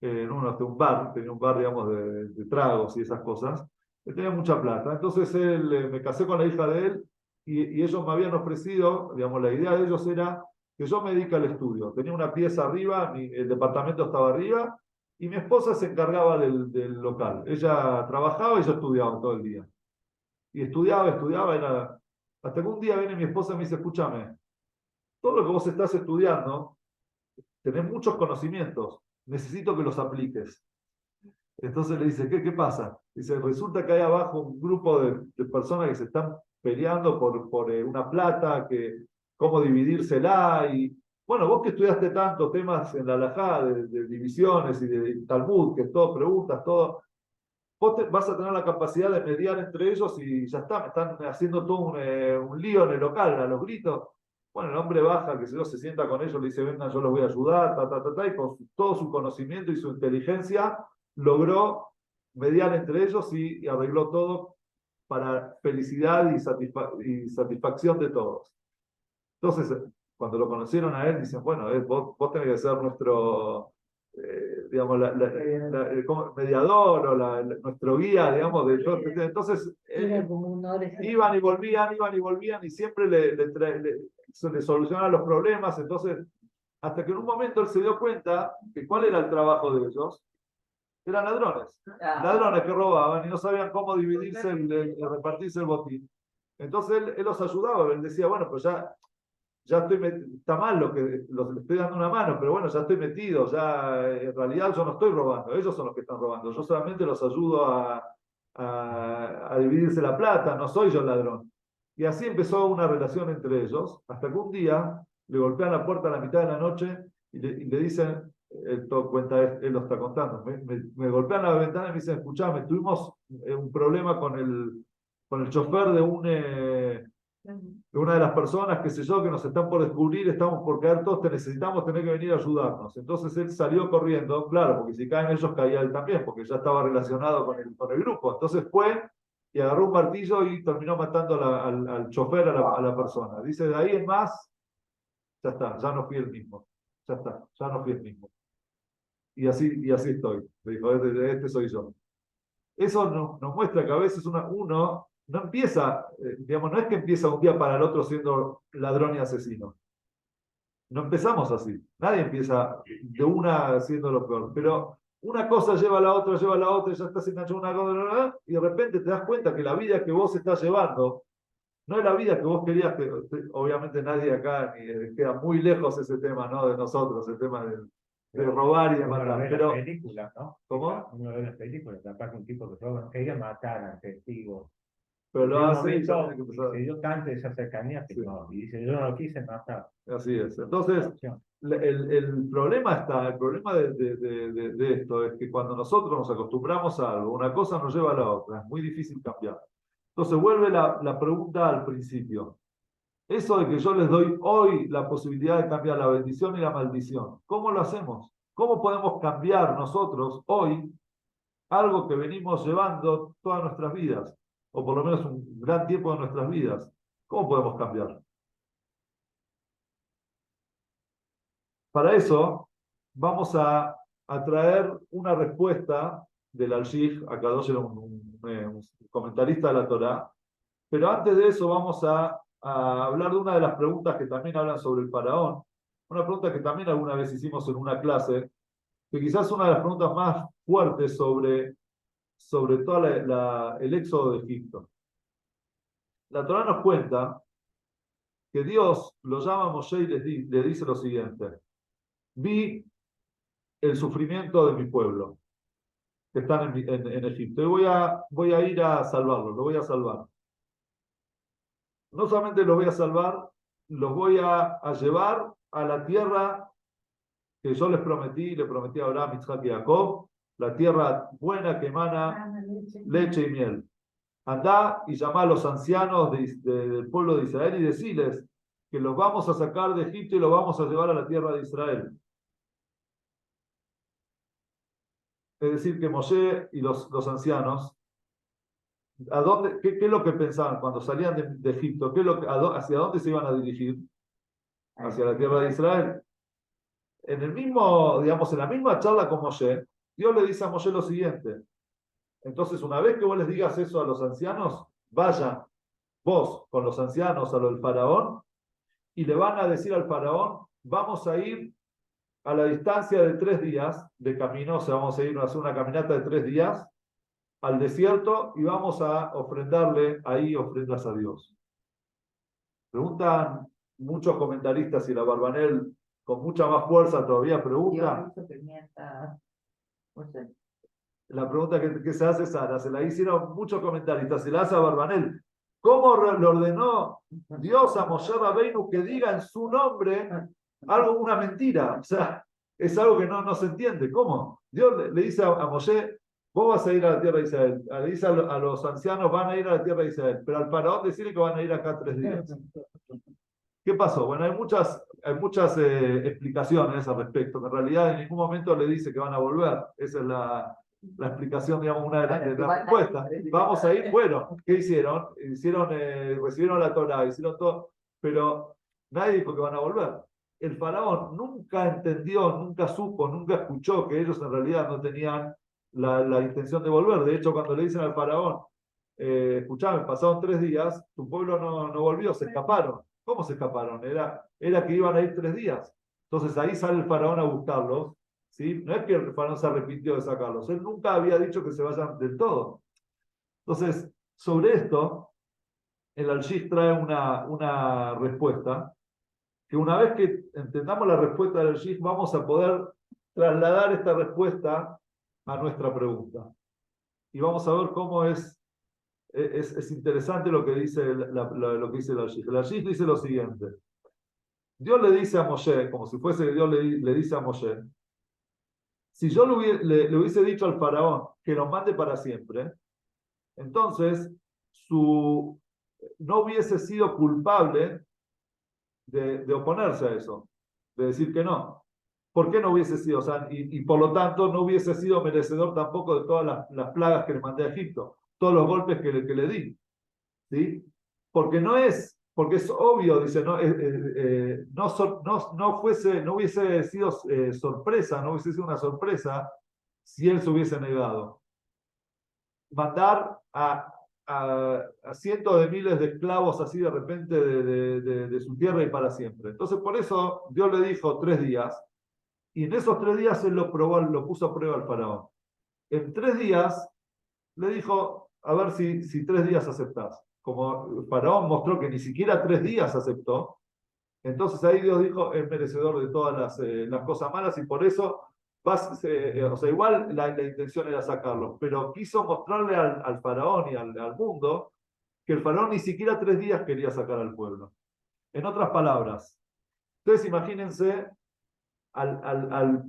un bar, tenía un bar, digamos, de tragos y esas cosas. Él tenía mucha plata. Entonces él, me casé con la hija de él y ellos me habían ofrecido, digamos, la idea de ellos era que yo me dedique al estudio. Tenía una pieza arriba, el departamento estaba arriba y mi esposa se encargaba del local. Ella trabajaba y yo estudiaba todo el día. Y estudiaba, era... Hasta que un día viene mi esposa y me dice, escúchame, todo lo que vos estás estudiando, tenés muchos conocimientos, necesito que los apliques. Entonces le dice, ¿qué pasa? Dice, resulta que hay abajo un grupo de personas que se están peleando por una plata, cómo dividírsela. Y bueno, vos que estudiaste tantos temas en la halajá de divisiones y de Talmud, que es todo preguntas, todo, vas a tener la capacidad de mediar entre ellos y ya está, me están haciendo todo un lío en el local, a los gritos. Bueno, el hombre baja, que se sienta con ellos, le dice, vengan, yo los voy a ayudar, y con todo su conocimiento y su inteligencia logró mediar entre ellos y arregló todo para felicidad y satisfacción de todos. Entonces, cuando lo conocieron a él, dicen, bueno, vos tenés que ser nuestro, digamos, mediador o nuestro guía, digamos, de todo. Entonces, Era como un iban y volvían y siempre se le solucionaban los problemas. Entonces, hasta que en un momento él se dio cuenta que cuál era el trabajo de ellos. Eran ladrones. Ladrones que robaban y no sabían cómo dividirse, repartirse el botín. Entonces él los ayudaba. Él decía, bueno, pues ya está mal le estoy dando una mano, pero bueno, ya estoy metido. Ya en realidad yo no estoy robando. Ellos son los que están robando. Yo solamente los ayudo a dividirse la plata. No soy yo el ladrón. Y así empezó una relación entre ellos. Hasta que un día le golpean la puerta a la mitad de la noche y le dicen, él lo está contando, me golpean la ventana y me dicen, escuchame, tuvimos un problema con el chofer de una de las personas, qué sé yo, que nos están por descubrir, estamos por caer todos, te necesitamos tener que venir a ayudarnos. Entonces él salió corriendo, claro, porque si caen ellos caía él también, porque ya estaba relacionado con el grupo. Entonces fue y agarró un martillo y terminó matando al chofer, a la persona. Dice, de ahí en más, ya está, ya no fui el mismo. Ya está, ya no fui el mismo. Y así estoy. Me dijo, este soy yo. Eso nos muestra que a veces uno no empieza, digamos, no es que empieza un día para el otro siendo ladrón y asesino. No empezamos así. Nadie empieza de una siendo lo peor. Pero una cosa lleva a la otra, y ya estás enganchado una cosa, y de repente te das cuenta que la vida que vos estás llevando no es la vida que vos querías. Obviamente nadie acá queda muy lejos ese tema, ¿no? De nosotros, el tema de robar y de matar. Pero, películas, ¿no? ¿cómo? Uno ve las películas, capaz un tipo que roba, quería matar al testigo. Pero lo En un hace y ya momento tiene que empezar. se dio tanta esa cercanía que Sí. no, y dice, yo no lo quise matar. Así es. Entonces, el problema de esto es que cuando nosotros nos acostumbramos a algo, una cosa nos lleva a la otra, es muy difícil cambiar. Entonces vuelve la pregunta al principio. Eso de que yo les doy hoy la posibilidad de cambiar la bendición y la maldición, ¿cómo lo hacemos? ¿Cómo podemos cambiar nosotros hoy algo que venimos llevando todas nuestras vidas, o por lo menos un gran tiempo de nuestras vidas? ¿Cómo podemos cambiar? Para eso vamos a traer una respuesta del Al-Shikh. Akadosh era un comentarista de la Torá, pero antes de eso vamos a hablar de una de las preguntas que también hablan sobre el faraón, una pregunta que también alguna vez hicimos en una clase, que quizás es una de las preguntas más fuertes sobre todo el éxodo de Egipto. La Torá nos cuenta que Dios lo llama a Moshe y le dice lo siguiente: vi el sufrimiento de mi pueblo que están en Egipto y voy a ir a salvarlos, lo voy a salvar. No solamente los voy a salvar, los voy a llevar a la tierra que yo le prometí a Abraham, Isaac y Jacob, la tierra buena que emana leche y miel. Andá y llamá a los ancianos del pueblo de Israel y deciles que los vamos a sacar de Egipto y los vamos a llevar a la tierra de Israel. Es decir, que Moshe y los ancianos, qué es lo que pensaban cuando salían de Egipto? ¿Hacia dónde se iban a dirigir? Hacia la tierra de Israel. En la misma charla con Moshe, Dios le dice a Moshe lo siguiente: Entonces, una vez que vos les digas eso a los ancianos, vaya vos con los ancianos a lo del faraón y le van a decir al faraón, vamos a ir a la distancia de 3 días de camino, o sea, vamos a ir a hacer una caminata de 3 días al desierto y vamos a ofrendarle ahí ofrendas a Dios. Preguntan muchos comentaristas y la Barbanel con mucha más fuerza todavía pregunta. La pregunta que se hace Sara, se la hicieron muchos comentaristas, se la hace a Barbanel. ¿Cómo le ordenó Dios a Moshe Rabbeinu que diga en su nombre algo, una mentira? O sea, es algo que no se entiende. ¿Cómo? Dios le dice a Moshe, vos vas a ir a la tierra de Israel. Le dice a los ancianos, van a ir a la tierra de Israel. Pero al faraón decirle que van a ir acá 3 días. ¿Qué pasó? Bueno, hay muchas explicaciones al respecto. En realidad en ningún momento le dice que van a volver. Esa es la explicación, digamos, una de las respuestas. Vamos a ir, bueno, ¿qué hicieron? Recibieron la Torá, hicieron todo, pero nadie dijo que van a volver. El faraón nunca entendió, nunca supo, nunca escuchó que ellos en realidad no tenían la intención de volver. De hecho, cuando le dicen al faraón, escuchame, pasaron 3 días, tu pueblo no volvió, se escaparon. ¿Cómo se escaparon? Era que iban a ir 3 días. Entonces ahí sale el faraón a buscarlos. ¿Sí? No es que el faraón se arrepintió de sacarlos, él nunca había dicho que se vayan del todo. Entonces, sobre esto, el Al-Shish trae una respuesta, que una vez que entendamos la respuesta del Al-Shish, vamos a poder trasladar esta respuesta a nuestra pregunta. Y vamos a ver cómo es interesante lo que dice lo que dice el Al-Shish. El Al-Shish dice lo siguiente. Dios le dice a Moshe, como si fuese que Dios le dice a Moshe, si yo le hubiese dicho al faraón que los mande para siempre, entonces no hubiese sido culpable de oponerse a eso, de decir que no. ¿Por qué no hubiese sido? O sea, y por lo tanto no hubiese sido merecedor tampoco de todas las plagas que le mandé a Egipto, todos los golpes que le di. ¿Sí? Porque es obvio, dice, no hubiese sido sorpresa, no hubiese sido una sorpresa si él se hubiese negado. Mandar a cientos de miles de esclavos así de repente de su tierra y para siempre. Entonces por eso Dios le dijo 3 días, y en esos 3 días él lo puso a prueba al faraón. En 3 días le dijo, a ver si 3 días aceptás. Como el faraón mostró que ni siquiera 3 días aceptó, entonces ahí Dios dijo, es merecedor de todas las cosas malas, y por eso o sea, igual la intención era sacarlo, pero quiso mostrarle al faraón y al mundo que el faraón ni siquiera 3 días quería sacar al pueblo. En otras palabras, ustedes imagínense al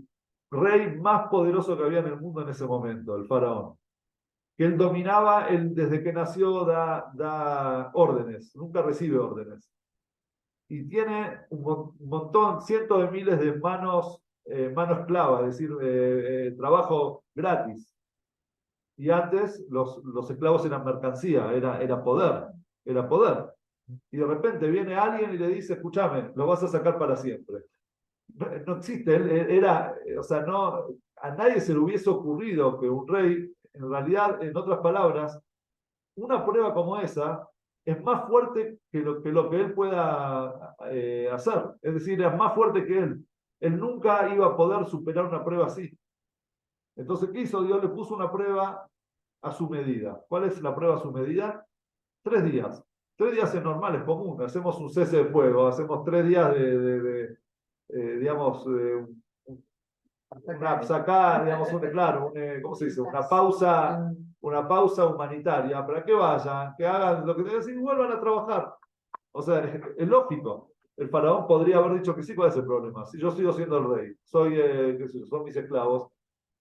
rey más poderoso que había en el mundo en ese momento, el faraón, que él dominaba, desde que nació da órdenes, nunca recibe órdenes. Y tiene un montón, cientos de miles de mano esclava, es decir, trabajo gratis. Y antes los esclavos eran mercancía, era poder. Y de repente viene alguien y le dice, escúchame, lo vas a sacar para siempre. No existe, o sea, a nadie se le hubiese ocurrido que un rey, en realidad, en otras palabras, una prueba como esa es más fuerte que lo que él pueda hacer. Es decir, es más fuerte que él. Él nunca iba a poder superar una prueba así. Entonces, ¿qué hizo Dios? Le puso una prueba a su medida. ¿Cuál es la prueba a su medida? 3 días. 3 días es normal, es común. Hacemos un cese de fuego, hacemos 3 días digamos, una sacada, digamos, claro, ¿cómo se dice? Una pausa humanitaria, para que vayan, que hagan lo que tengan que hacer y vuelvan a trabajar. O sea, es lógico. El faraón podría haber dicho que sí, ¿cuál es el problema? Si yo sigo siendo el rey, qué sé yo, son mis esclavos,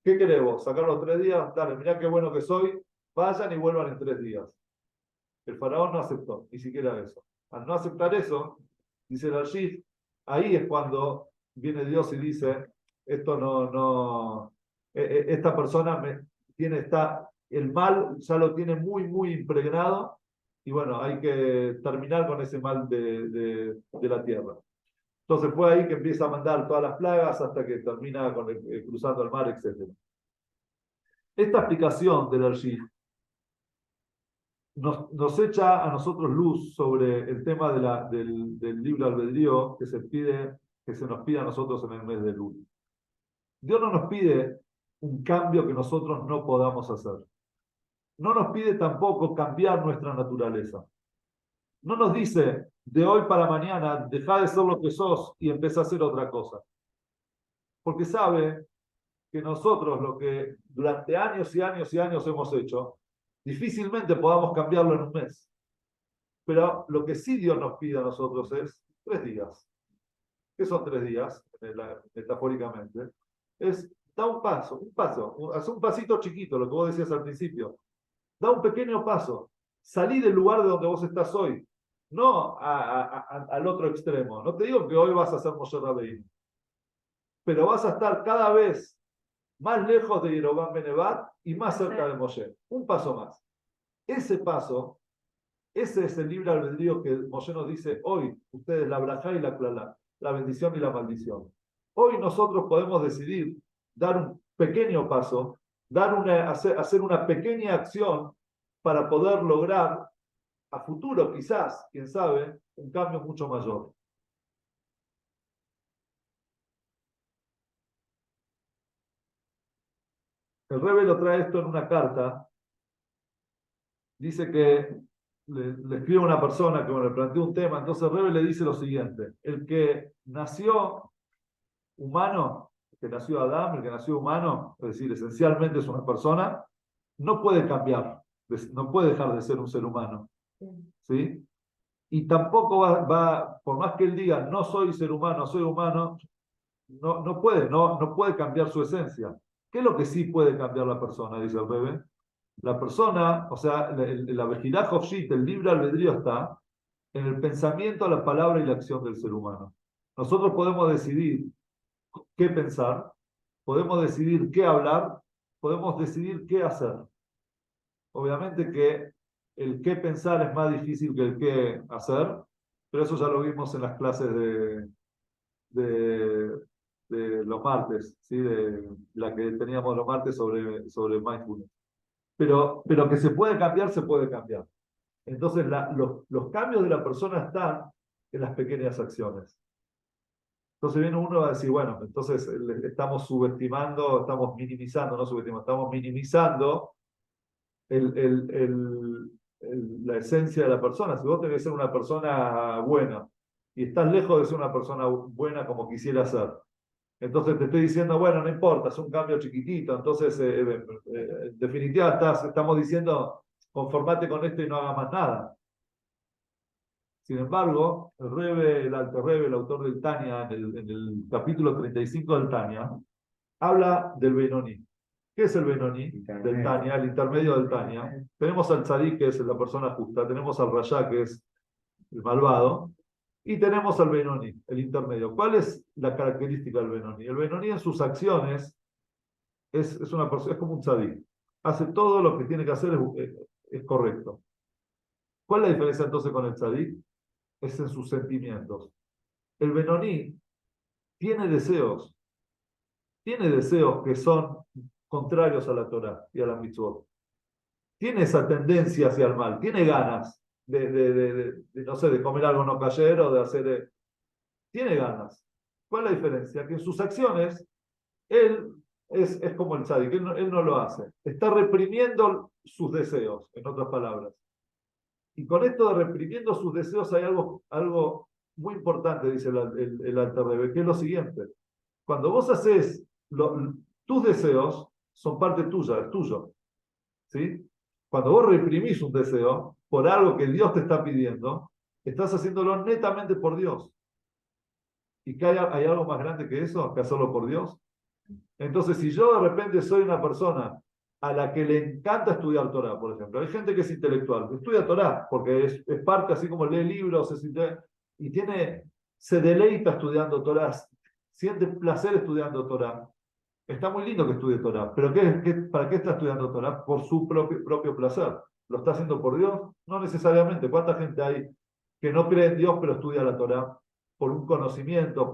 ¿qué queremos? ¿Sacar los 3 días? Dale, mirá qué bueno que soy, vayan y vuelvan en 3 días. El faraón no aceptó, ni siquiera eso. Al no aceptar eso, dice el Al-Shish, ahí es cuando viene Dios y dice, esta persona el mal ya lo tiene muy, muy impregnado, y bueno, hay que terminar con ese mal de la tierra. Entonces fue ahí que empieza a mandar todas las plagas hasta que termina cruzando el mar, etc. Esta explicación del Arshif nos echa a nosotros luz sobre el tema del libre albedrío que se nos pide a nosotros en el mes de Lul. Dios no nos pide un cambio que nosotros no podamos hacer. No nos pide tampoco cambiar nuestra naturaleza. No nos dice, de hoy para mañana, deja de ser lo que sos y empieza a hacer otra cosa. Porque sabe que nosotros, lo que durante años y años y años hemos hecho, difícilmente podamos cambiarlo en un mes. Pero lo que sí Dios nos pide a nosotros es 3 días. ¿Qué son 3 días? Metafóricamente. Es, da un paso, haz un pasito chiquito, lo que vos decías al principio. Da un pequeño paso. Salí del lugar de donde vos estás hoy. No al otro extremo. No te digo que hoy vas a ser Moshe Rabbeinu. Pero vas a estar cada vez más lejos de Yerobam ben Nebat y más cerca de Moshe. Un paso más. Ese paso, ese es el libre albedrío que Moshe nos dice hoy, ustedes, la brajá y la clalá, la bendición y la maldición. Hoy nosotros podemos decidir dar un pequeño paso, hacer una pequeña acción para poder lograr a futuro, quizás, quién sabe, un cambio mucho mayor. El Rebbe lo trae esto en una carta. Dice que le escribe a una persona que le planteó un tema. Entonces el Rebbe le dice lo siguiente: el que nació humano, el que nació Adán, el que nació humano, es decir, esencialmente es una persona, no puede cambiar, no puede dejar de ser un ser humano. ¿Sí? Y tampoco por más que él diga, no soy ser humano, soy humano, no puede cambiar su esencia. ¿Qué es lo que sí puede cambiar la persona? Dice el Rebbe. La persona, o sea, la Vejilá Hofshit, el libre albedrío está en el pensamiento, la palabra y la acción del ser humano. Nosotros podemos decidir qué pensar, podemos decidir qué hablar, podemos decidir qué hacer. Obviamente que el qué pensar es más difícil que el qué hacer, pero eso ya lo vimos en las clases de los martes, ¿sí? De la que teníamos los martes sobre mindfulness. Pero que se puede cambiar, se puede cambiar. Entonces, los cambios de la persona están en las pequeñas acciones. Entonces viene uno a decir, bueno, entonces estamos subestimando, estamos minimizando, no subestimando, estamos minimizando la esencia de la persona. Si vos tenés que ser una persona buena y estás lejos de ser una persona buena como quisiera ser, entonces te estoy diciendo, bueno, no importa, es un cambio chiquitito. Entonces, en definitiva, estamos diciendo, conformate con esto y no hagas más nada. Sin embargo, el Alter Rebbe, el autor del Tania, en el capítulo 35 del Tania, habla del Benoni. ¿Qué es el Benoni del Tania, el intermedio del Tania? Tenemos al Tzadik, que es la persona justa, tenemos al Rayá, que es el malvado, y tenemos al Benoni, el intermedio. ¿Cuál es la característica del Benoni? El Benoni en sus acciones es como un Tzadik. Hace todo lo que tiene que hacer, es correcto. ¿Cuál es la diferencia entonces con el Tzadik? Es en sus sentimientos. El Benoni tiene deseos que son contrarios a la Torah y a la mitzvot. Tiene esa tendencia hacia el mal, tiene ganas no sé, de comer algo no kosher o de hacer... tiene ganas. ¿Cuál es la diferencia? Que en sus acciones, él es como el tzadik, él no lo hace. Está reprimiendo sus deseos, en otras palabras. Y con esto de reprimiendo sus deseos hay algo muy importante, dice el Alter Rebbe, que es lo siguiente. Cuando vos haces tus deseos, son parte tuya, es tuyo. ¿Sí? Cuando vos reprimís un deseo por algo que Dios te está pidiendo, estás haciéndolo netamente por Dios. ¿Y que hay algo más grande que eso, que hacerlo por Dios? Entonces, si yo de repente soy una persona a la que le encanta estudiar Torah, por ejemplo, hay gente que es intelectual, que estudia Torah, porque es parte, así como lee libros, y se deleita estudiando Torah, siente placer estudiando Torah. Está muy lindo que estudie Torah, pero ¿para qué está estudiando Torah? Por su propio placer. ¿Lo está haciendo por Dios? No necesariamente. ¿Cuánta gente hay que no cree en Dios pero estudia la Torah por un conocimiento,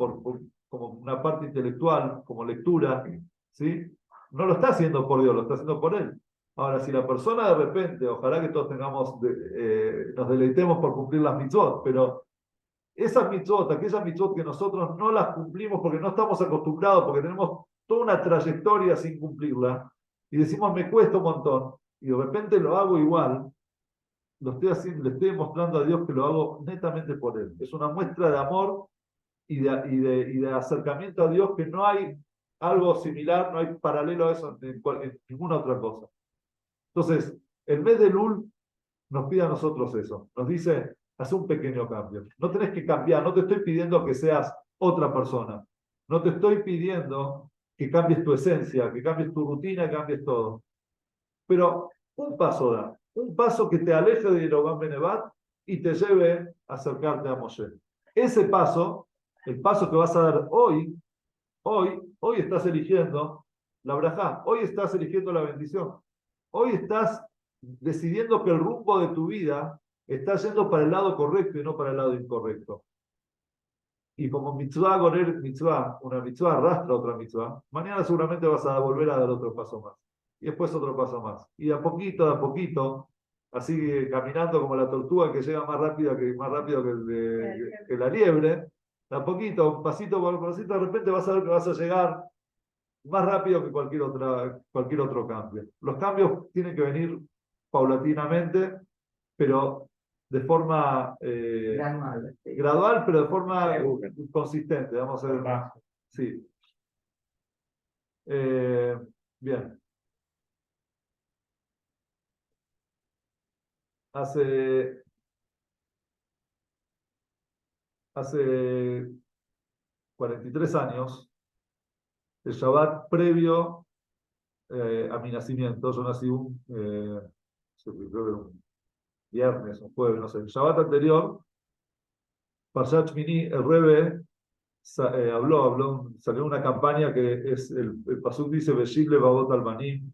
como una parte intelectual, como lectura? ¿Sí? no lo está haciendo por Dios, lo está haciendo por él. Ahora, si la persona de repente, ojalá que todos nos deleitemos por cumplir las mitzvot, pero esas mitzvot, aquellas mitzvot que nosotros no las cumplimos porque no estamos acostumbrados, porque tenemos toda una trayectoria sin cumplirla, y decimos me cuesta un montón, y de repente lo hago igual, lo estoy haciendo, le estoy demostrando a Dios que lo hago netamente por él. Es una muestra de amor y de acercamiento a Dios, que no hay algo similar, no hay paralelo a eso en ninguna otra cosa. Entonces, el mes de Lul nos pide a nosotros eso. Nos dice, haz un pequeño cambio. No tenés que cambiar, no te estoy pidiendo que seas otra persona. No te estoy pidiendo que cambies tu esencia, que cambies tu rutina, que cambies todo. Pero un paso da. Un paso que te aleje de Yerobam Benevat y te lleve a acercarte a Moshe. Ese paso, el paso que vas a dar hoy estás eligiendo la brajá, hoy estás eligiendo la bendición, hoy estás decidiendo que el rumbo de tu vida está yendo para el lado correcto y no para el lado incorrecto. Y como mitzvah gorer mitzvah, una mitzvah arrastra otra mitzvah, mañana seguramente vas a volver a dar otro paso más. Y después otro paso más. Y de a poquito, así caminando como la tortuga que llega más rápido que la liebre, de a poquito, pasito por pasito, de repente vas a ver que vas a llegar más rápido que cualquier otro cambio. Los cambios tienen que venir paulatinamente, pero de forma gradual, pero de forma consistente. Vamos a ver. Sí. Bien. Hace 43 años, el Shabbat previo a mi nacimiento, yo nací creo que un viernes, un jueves, no sé, el Shabbat anterior, Parshat Shmini, el Rebbe salió una campaña que es, el pasuk dice, Beshible Babot Albanim,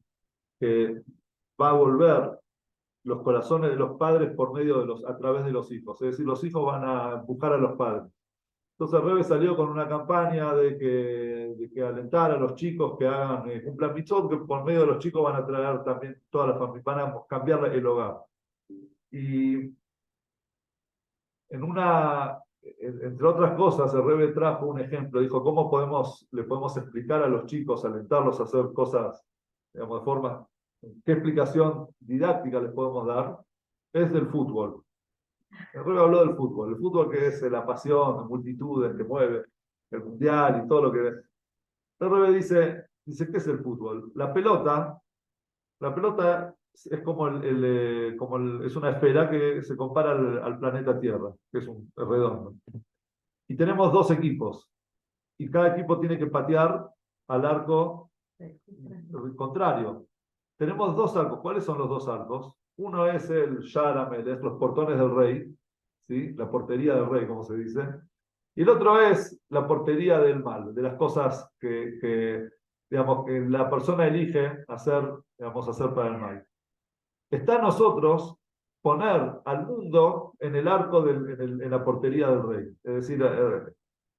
que va a volver los corazones de los padres a través de los hijos, es decir, los hijos van a empujar a los padres. Entonces el Rebbe salió con una campaña de que alentar a los chicos que cumplan mitzvot, que por medio de los chicos van a traer también toda la familia, van a cambiar el hogar. Y entre otras cosas, el Rebbe trajo un ejemplo, dijo, ¿cómo le podemos explicar a los chicos, alentarlos a hacer cosas, digamos, de forma, qué explicación didáctica les podemos dar? Es del fútbol. El Rebbe habló del fútbol, el fútbol que es la pasión, la multitud, el que mueve, el mundial y todo lo que es. El Rebbe dice, ¿qué es el fútbol? La pelota es como es una esfera que se compara al planeta Tierra, que es redondo. Y tenemos dos equipos, y cada equipo tiene que patear al arco contrario. Tenemos dos arcos. ¿Cuáles son los dos arcos? Uno es el Sha'ar HaMelech, los portones del rey, ¿sí? La portería del rey, como se dice. Y el otro es la portería del mal, de las cosas que la persona elige hacer para el mal. Está a nosotros poner al mundo en el arco, en la portería del rey. Es decir,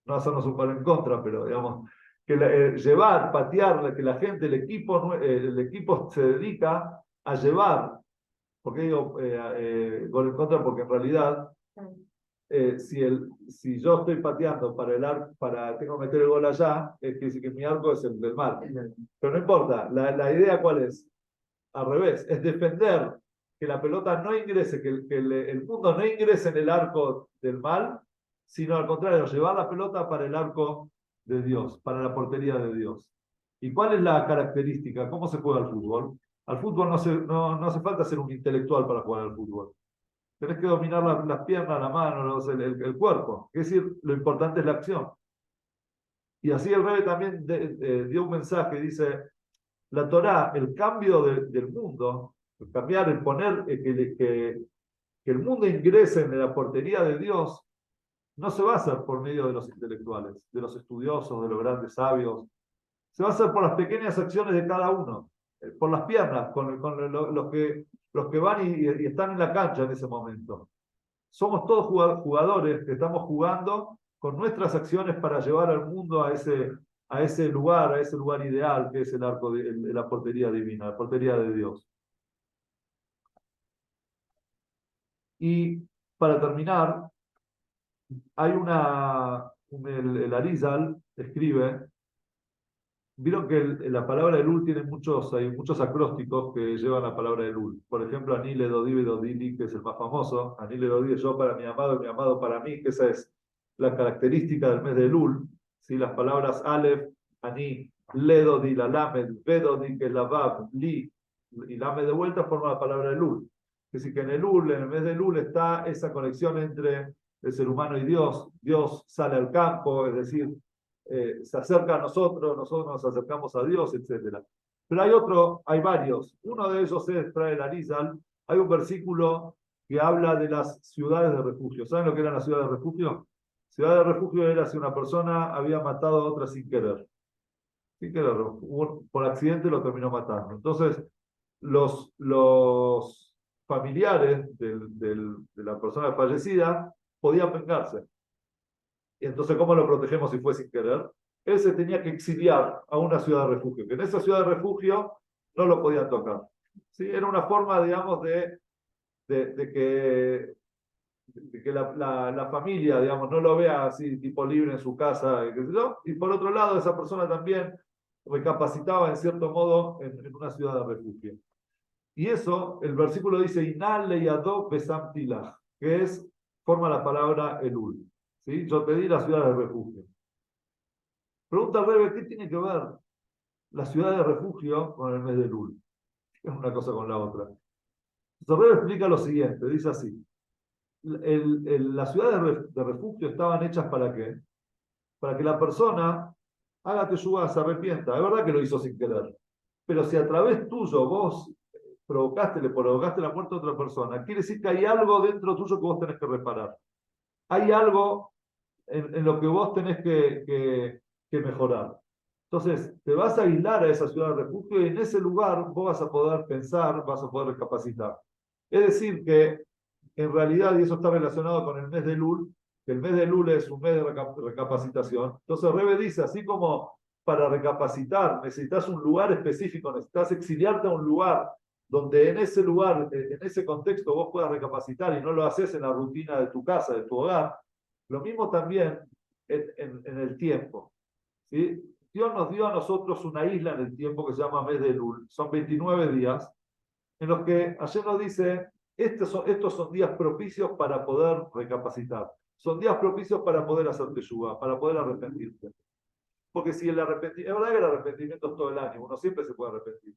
no hacernos un palo en contra, pero digamos, llevar, patear, que la gente, el equipo se dedica a llevar. ¿Por qué digo gol en contra? Porque en realidad, si yo estoy pateando para tengo que meter el gol allá, es que dice que mi arco es el del mal. Pero no importa, la idea ¿cuál es? Al revés, es defender que la pelota no ingrese, que el mundo no ingrese en el arco del mal, sino al contrario, llevar la pelota para el arco de Dios, para la portería de Dios. ¿Y cuál es la característica? ¿Cómo se juega al fútbol? Al fútbol no hace falta ser un intelectual para jugar al fútbol. Tenés que dominar las piernas, la mano, el cuerpo. Es decir, lo importante es la acción. Y así el Rebbe también dio un mensaje, dice, la Torá, el cambio del mundo, el cambiar, el poner, que el mundo ingrese en la portería de Dios, no se va a hacer por medio de los intelectuales, de los estudiosos, de los grandes sabios. Se va a hacer por las pequeñas acciones de cada uno, por las piernas, con los que van y están en la cancha en ese momento. Somos todos jugadores que estamos jugando con nuestras acciones para llevar al mundo a ese a ese lugar ideal que es el arco de la portería divina, la portería de Dios. Y para terminar, hay el Arizal escribe, vieron que la palabra Elul tiene hay muchos acrósticos que llevan la palabra Elul. Por ejemplo, Anile Dodive Dodili, que es el más famoso. Anile Dodive, yo para mi amado y mi amado para mí, que esa es la característica del mes de Elul. ¿Sí? Las palabras Aleph, Ani, Ledodi, la Lamed, Bedodi, que es la Bab, Li, y Lamed de vuelta forma la palabra Elul. Es decir, que en Elul, en el mes de Elul, está esa conexión entre el ser humano y Dios. Dios sale al campo, es decir, se acerca a nosotros nos acercamos a Dios, etc. Pero hay varios. Uno de ellos trae el Arizal. Hay un versículo que habla de las ciudades de refugio. ¿Saben lo que eran las ciudades de refugio? Ciudad de refugio era si una persona había matado a otra sin querer. Sin querer, por accidente lo terminó matando. Entonces, los familiares de la persona fallecida podían vengarse. Y entonces, ¿cómo lo protegemos si fue sin querer? Él se tenía que exiliar a una ciudad de refugio, que en esa ciudad de refugio no lo podían tocar. ¿Sí? Era una forma, digamos, de que la familia, digamos, no lo vea así, tipo libre en su casa, qué sé yo. Y por otro lado, esa persona también recapacitaba en cierto modo en una ciudad de refugio. Y eso, el versículo dice, Inal Yadó Besam Tilach, que forma la palabra Elul. ¿Sí? Yo te di la ciudad de refugio. Pregunta al Rebe, ¿qué tiene que ver la ciudad de refugio con el mes de Elul? Es una cosa con la otra. El Rebe explica lo siguiente, dice así. Las ciudades de refugio estaban hechas ¿para qué? Para que la persona haga teshuva, se arrepienta. Es verdad que lo hizo sin querer. Pero si a través tuyo vos le provocaste la muerte a otra persona, quiere decir que hay algo dentro tuyo que vos tenés que reparar. Hay algo en lo que vos tenés que mejorar. Entonces, te vas a aislar a esa ciudad de refugio y en ese lugar vos vas a poder pensar, vas a poder recapacitar. Es decir, que en realidad, y eso está relacionado con el mes de Elul, que el mes de Elul es un mes de recapacitación. Entonces, Rebe dice, así como para recapacitar necesitas un lugar específico, necesitas exiliarte a un lugar donde en ese lugar, en ese contexto vos puedas recapacitar y no lo haces en la rutina de tu casa, de tu hogar. Lo mismo también en el tiempo. ¿Sí? Dios nos dio a nosotros una isla en el tiempo que se llama mes de Elul. Son 29 días en los que ayer nos dice, estos son días propicios para poder recapacitar. Son días propicios para poder hacer teshuva, para poder arrepentirte. Porque si el arrepentimiento, es verdad que el arrepentimiento es todo el año, uno siempre se puede arrepentir.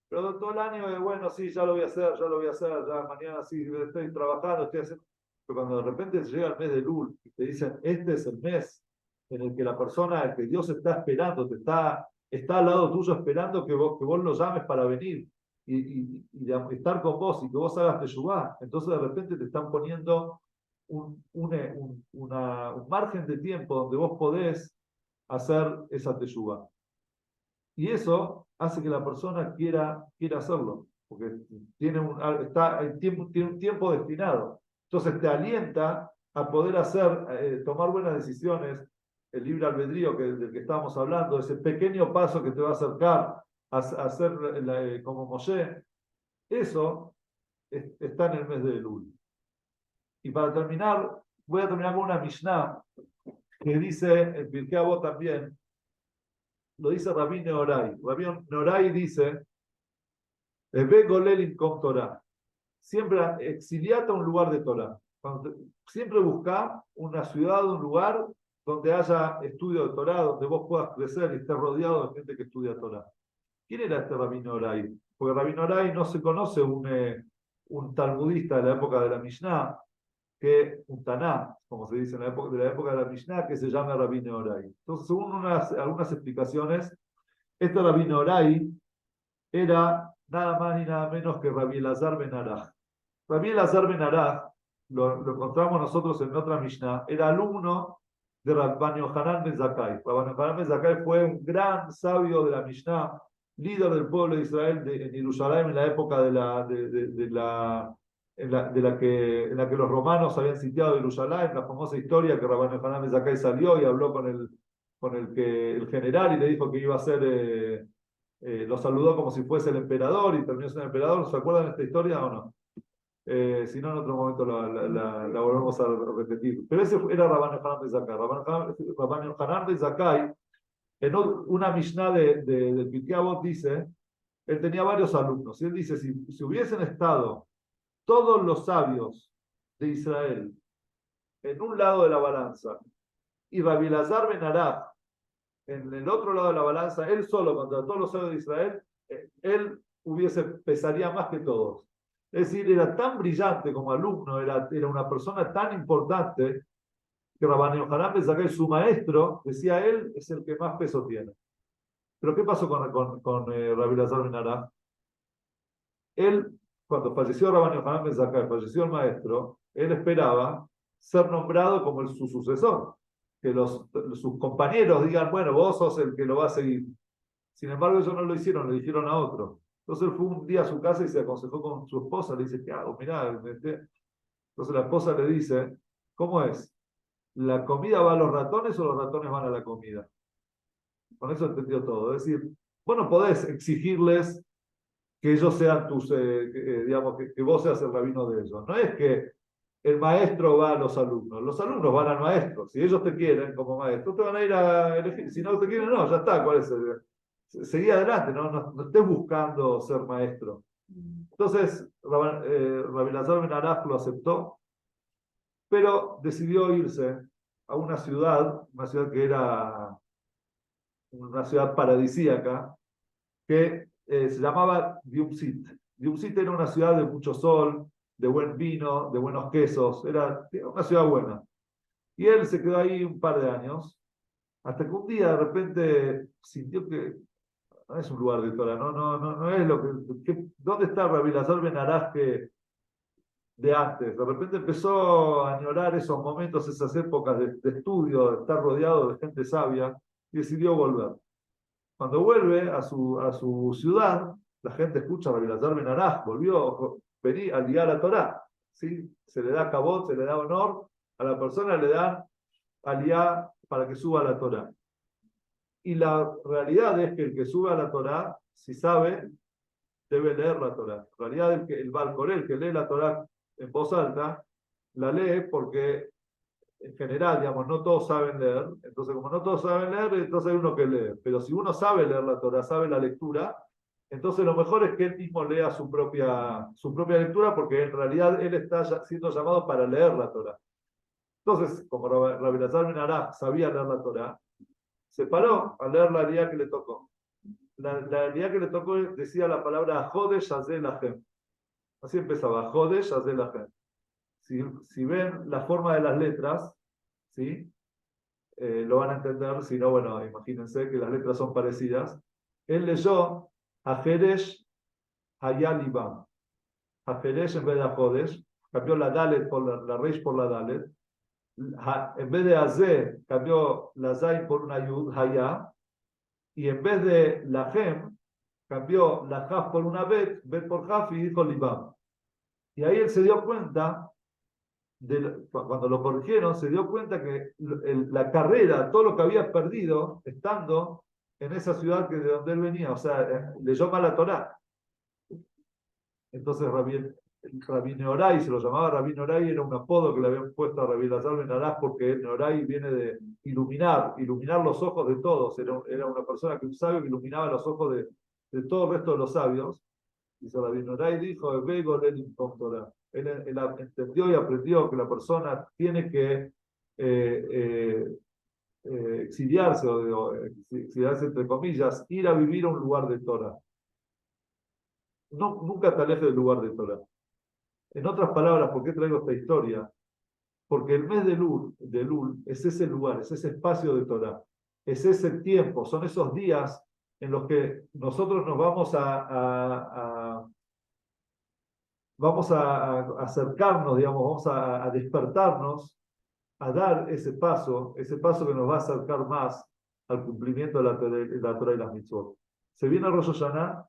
Pero todo el año, bueno, sí, ya lo voy a hacer, ya mañana sí, estoy trabajando, estoy haciendo. Pero cuando de repente llega el mes de Elul y te dicen, este es el mes en el que la persona, el que Dios está esperando, está al lado tuyo esperando que vos lo llames para venir y estar con vos y que vos hagas teshuvá. Entonces de repente te están poniendo un margen de tiempo donde vos podés hacer esa teshuvá. Y eso hace que la persona quiera hacerlo, porque tiene un tiempo destinado. Entonces te alienta a poder tomar buenas decisiones, el libre albedrío del que estábamos hablando, ese pequeño paso que te va a acercar a ser como Moshe. Eso está en el mes de Elul. Y para terminar, voy a terminar con una Mishnah que dice, en Pirkei Avot también, lo dice Rabbi Nehorai. Rabbi Nehorai dice, Ve Golel com Torah. Siempre exiliate a un lugar de Torah. Siempre busca una ciudad, un lugar donde haya estudio de Torah, donde vos puedas crecer y estés rodeado de gente que estudia Torah. ¿Quién era este Rabbi Nehorai? Porque Rabbi Nehorai no se conoce un talmudista de la época de la Mishnah, un Taná, como se dice de la época de la Mishnah, que se llama Rabbi Nehorai. Entonces, según algunas explicaciones, este Rabbi Nehorai era nada más ni nada menos que Rabbi Elazar ben Araj. Rabbi Elazar ben Araj, lo encontramos nosotros en otra Mishnah, era alumno de Rabban Yohanan ben Zakkai. Rabban Yohanan ben Zakkai fue un gran sabio de la Mishnah, líder del pueblo de Israel en Jerusalén en la época en la que los romanos habían sitiado Jerusalén, la famosa historia que Rabban Yohanan ben Zakkai salió y habló con con el que el general y le dijo que iba a ser, lo saludó como si fuese el emperador y terminó siendo el emperador. ¿Se acuerdan de esta historia o no? Si no, en otro momento la volvemos a repetir. Pero ese era Rabban Yohanan ben Zakkai. Rabban Yohanan ben Zakkai, en una Mishnah del Pirkei Avot dice, él tenía varios alumnos, y él dice, si hubiesen estado todos los sabios de Israel en un lado de la balanza y Rabbi Elazar ben Araj en el otro lado de la balanza, él solo contra todos los sabios de Israel, él pesaría más que todos. Es decir, era tan brillante como alumno, era una persona tan importante que Rabban Yohanan ben Zakkai, su maestro, decía él es el que más peso tiene. Pero ¿qué pasó con Rabbi Elazar ben Araj? Él, cuando falleció Rabban Yohanan ben Zakkai, falleció el maestro, él esperaba ser nombrado como su sucesor, que sus compañeros digan, bueno, vos sos el que lo va a seguir. Sin embargo, ellos no lo hicieron, le dijeron a otro. Entonces él fue un día a su casa y se aconsejó con su esposa, le dice, ¿qué hago? Mirá, entonces la esposa le dice, ¿cómo es? ¿La comida va a los ratones o los ratones van a la comida? Con eso entendió todo. Es decir, vos no podés exigirles que ellos sean digamos, que vos seas el rabino de ellos. No es que el maestro va a los alumnos van al maestro. Si ellos te quieren como maestro, te van a ir a elegir. Si no te quieren, no, ya está. ¿Cuál es seguí adelante, no estés buscando ser maestro. Entonces, Rabbi Elazar ben Araj lo aceptó, pero decidió irse a una ciudad que era una ciudad paradisíaca, que se llamaba Diumsit. Diumsit era una ciudad de mucho sol, de buen vino, de buenos quesos, era una ciudad buena. Y él se quedó ahí un par de años, hasta que un día de repente sintió que no es un lugar de Torah, no es lo ¿dónde está Rabbi Elazar ben Araj de antes? De repente empezó a añorar esos momentos, esas épocas de estudio, de estar rodeado de gente sabia, y decidió volver. Cuando vuelve a su ciudad, la gente escucha a Rabbi Elazar ben Araj, volvió, vení a ligar la Torah. ¿Sí? Se le da cabot, se le da honor, a la persona le dan aliá para que suba a la Torah. Y la realidad es que el que sube a la Torah, si sabe, debe leer la Torah. En realidad el Baal Koreh, el que lee la Torah en voz alta, la lee porque en general, digamos, no todos saben leer. Entonces, como no todos saben leer, entonces hay uno que lee. Pero si uno sabe leer la Torah, sabe la lectura, entonces lo mejor es que él mismo lea su propia lectura, porque en realidad él está siendo llamado para leer la Torah. Entonces, como Rabbi Elazar ben Araj sabía leer la Torah, se paró a leer la aliyá que le tocó. La aliyá que le tocó decía la palabra Jodesh Hazeh Lachem. Así empezaba, Jodesh Hazeh Lachem. Si ven la forma de las letras, ¿sí? Lo van a entender. Si no, bueno, imagínense que las letras son parecidas. Él leyó Hajeresh Hayalibam. Hajeresh en vez de Jodesh, cambió la Dalet por la Reish por la Dalet. En vez de Azeh, cambió la Zain por una Yud, Hayá. Y en vez de la Gem, cambió la Jaf por una Bet por Jaf y dijo Libam. Y ahí él se dio cuenta, cuando lo corrigieron, se dio cuenta que la carrera, todo lo que había perdido estando en esa ciudad de donde él venía, o sea, leyó mal la Torá. Entonces Rabbi Nehorai, se lo llamaba Rabbi Nehorai, era un apodo que le habían puesto a Rabbi Elazar ben Araj, porque Nehorai viene de iluminar los ojos de todos. Era una persona, un sabio que iluminaba los ojos de todo el resto de los sabios. Y Rabbi Nehorai dijo, él entendió y aprendió que la persona tiene que exiliarse, exiliarse entre comillas, ir a vivir a un lugar de Torah. Nunca te alejes del lugar de Torah. En otras palabras, ¿por qué traigo esta historia? Porque el mes de Elul es ese lugar, es ese espacio de Torah, es ese tiempo, son esos días en los que nosotros nos vamos a acercarnos, digamos, vamos a despertarnos, a dar ese paso que nos va a acercar más al cumplimiento de la Torah y las mitzvot. Se viene Rosh Hashanah,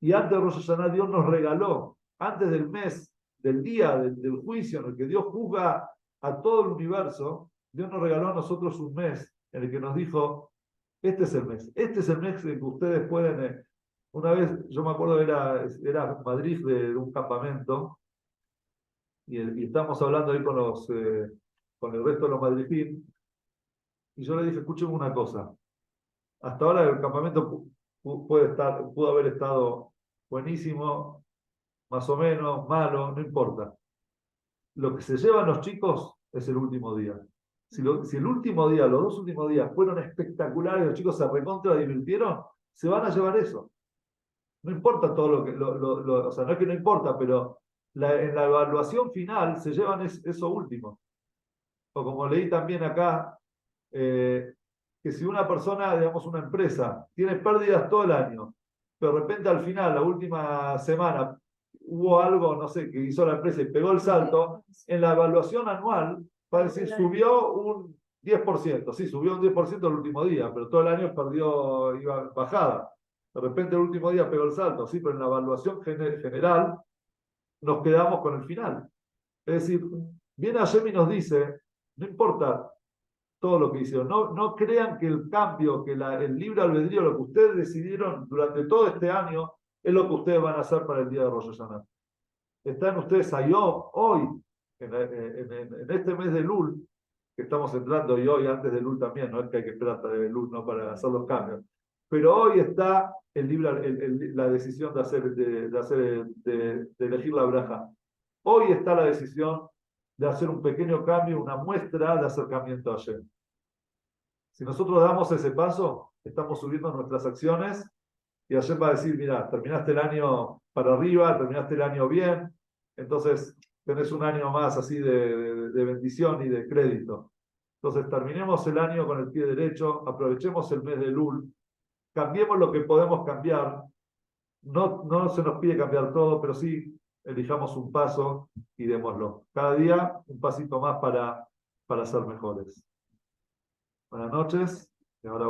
y antes de Rosh Hashanah Dios nos regaló, antes del mes, del día del juicio en el que Dios juzga a todo el universo, Dios nos regaló a nosotros un mes en el que nos dijo, este es el mes en que ustedes pueden, una vez, yo me acuerdo, era Madrid de un campamento, y estábamos hablando ahí con el resto de los madrileños, y yo le dije, escuchen una cosa, hasta ahora el campamento pudo haber estado buenísimo, más o menos, malo, no importa. Lo que se llevan los chicos es el último día. Si el último día, los 2 últimos días fueron espectaculares, los chicos se recontra divirtieron, se van a llevar eso. No importa todo lo que, o sea, no es que no importa, pero en la evaluación final se llevan eso último. O como leí también acá, que si una persona, digamos una empresa, tiene pérdidas todo el año, pero de repente al final, la última semana, hubo algo, no sé, que hizo la empresa y pegó el salto, en la evaluación anual, va a decir, subió un 10%, sí, subió un 10% el último día, pero todo el año iba bajada. De repente el último día pegó el salto, sí, pero en la evaluación general nos quedamos con el final. Es decir, viene Hashem y nos dice, no importa todo lo que hicieron, no crean que el cambio, que el libre albedrío, lo que ustedes decidieron durante todo este año, es lo que ustedes van a hacer para el día de Rosh Hashanah. Están ustedes ahí hoy, en este mes de Lul, que estamos entrando, y hoy antes de Lul también, no es que hay que esperar hasta de Lul, ¿no?, para hacer los cambios. Pero hoy está la decisión de elegir la braja. Hoy está la decisión de hacer un pequeño cambio, una muestra de acercamiento a Hashem. Si nosotros damos ese paso, estamos subiendo nuestras acciones y Hashem va a decir, mira, terminaste el año para arriba, terminaste el año bien, entonces tenés un año más así de bendición y de crédito. Entonces terminemos el año con el pie derecho, aprovechemos el mes de Lul, cambiemos lo que podemos cambiar. No se nos pide cambiar todo, pero sí elijamos un paso y démoslo. Cada día un pasito más para ser mejores. Buenas noches. Y ahora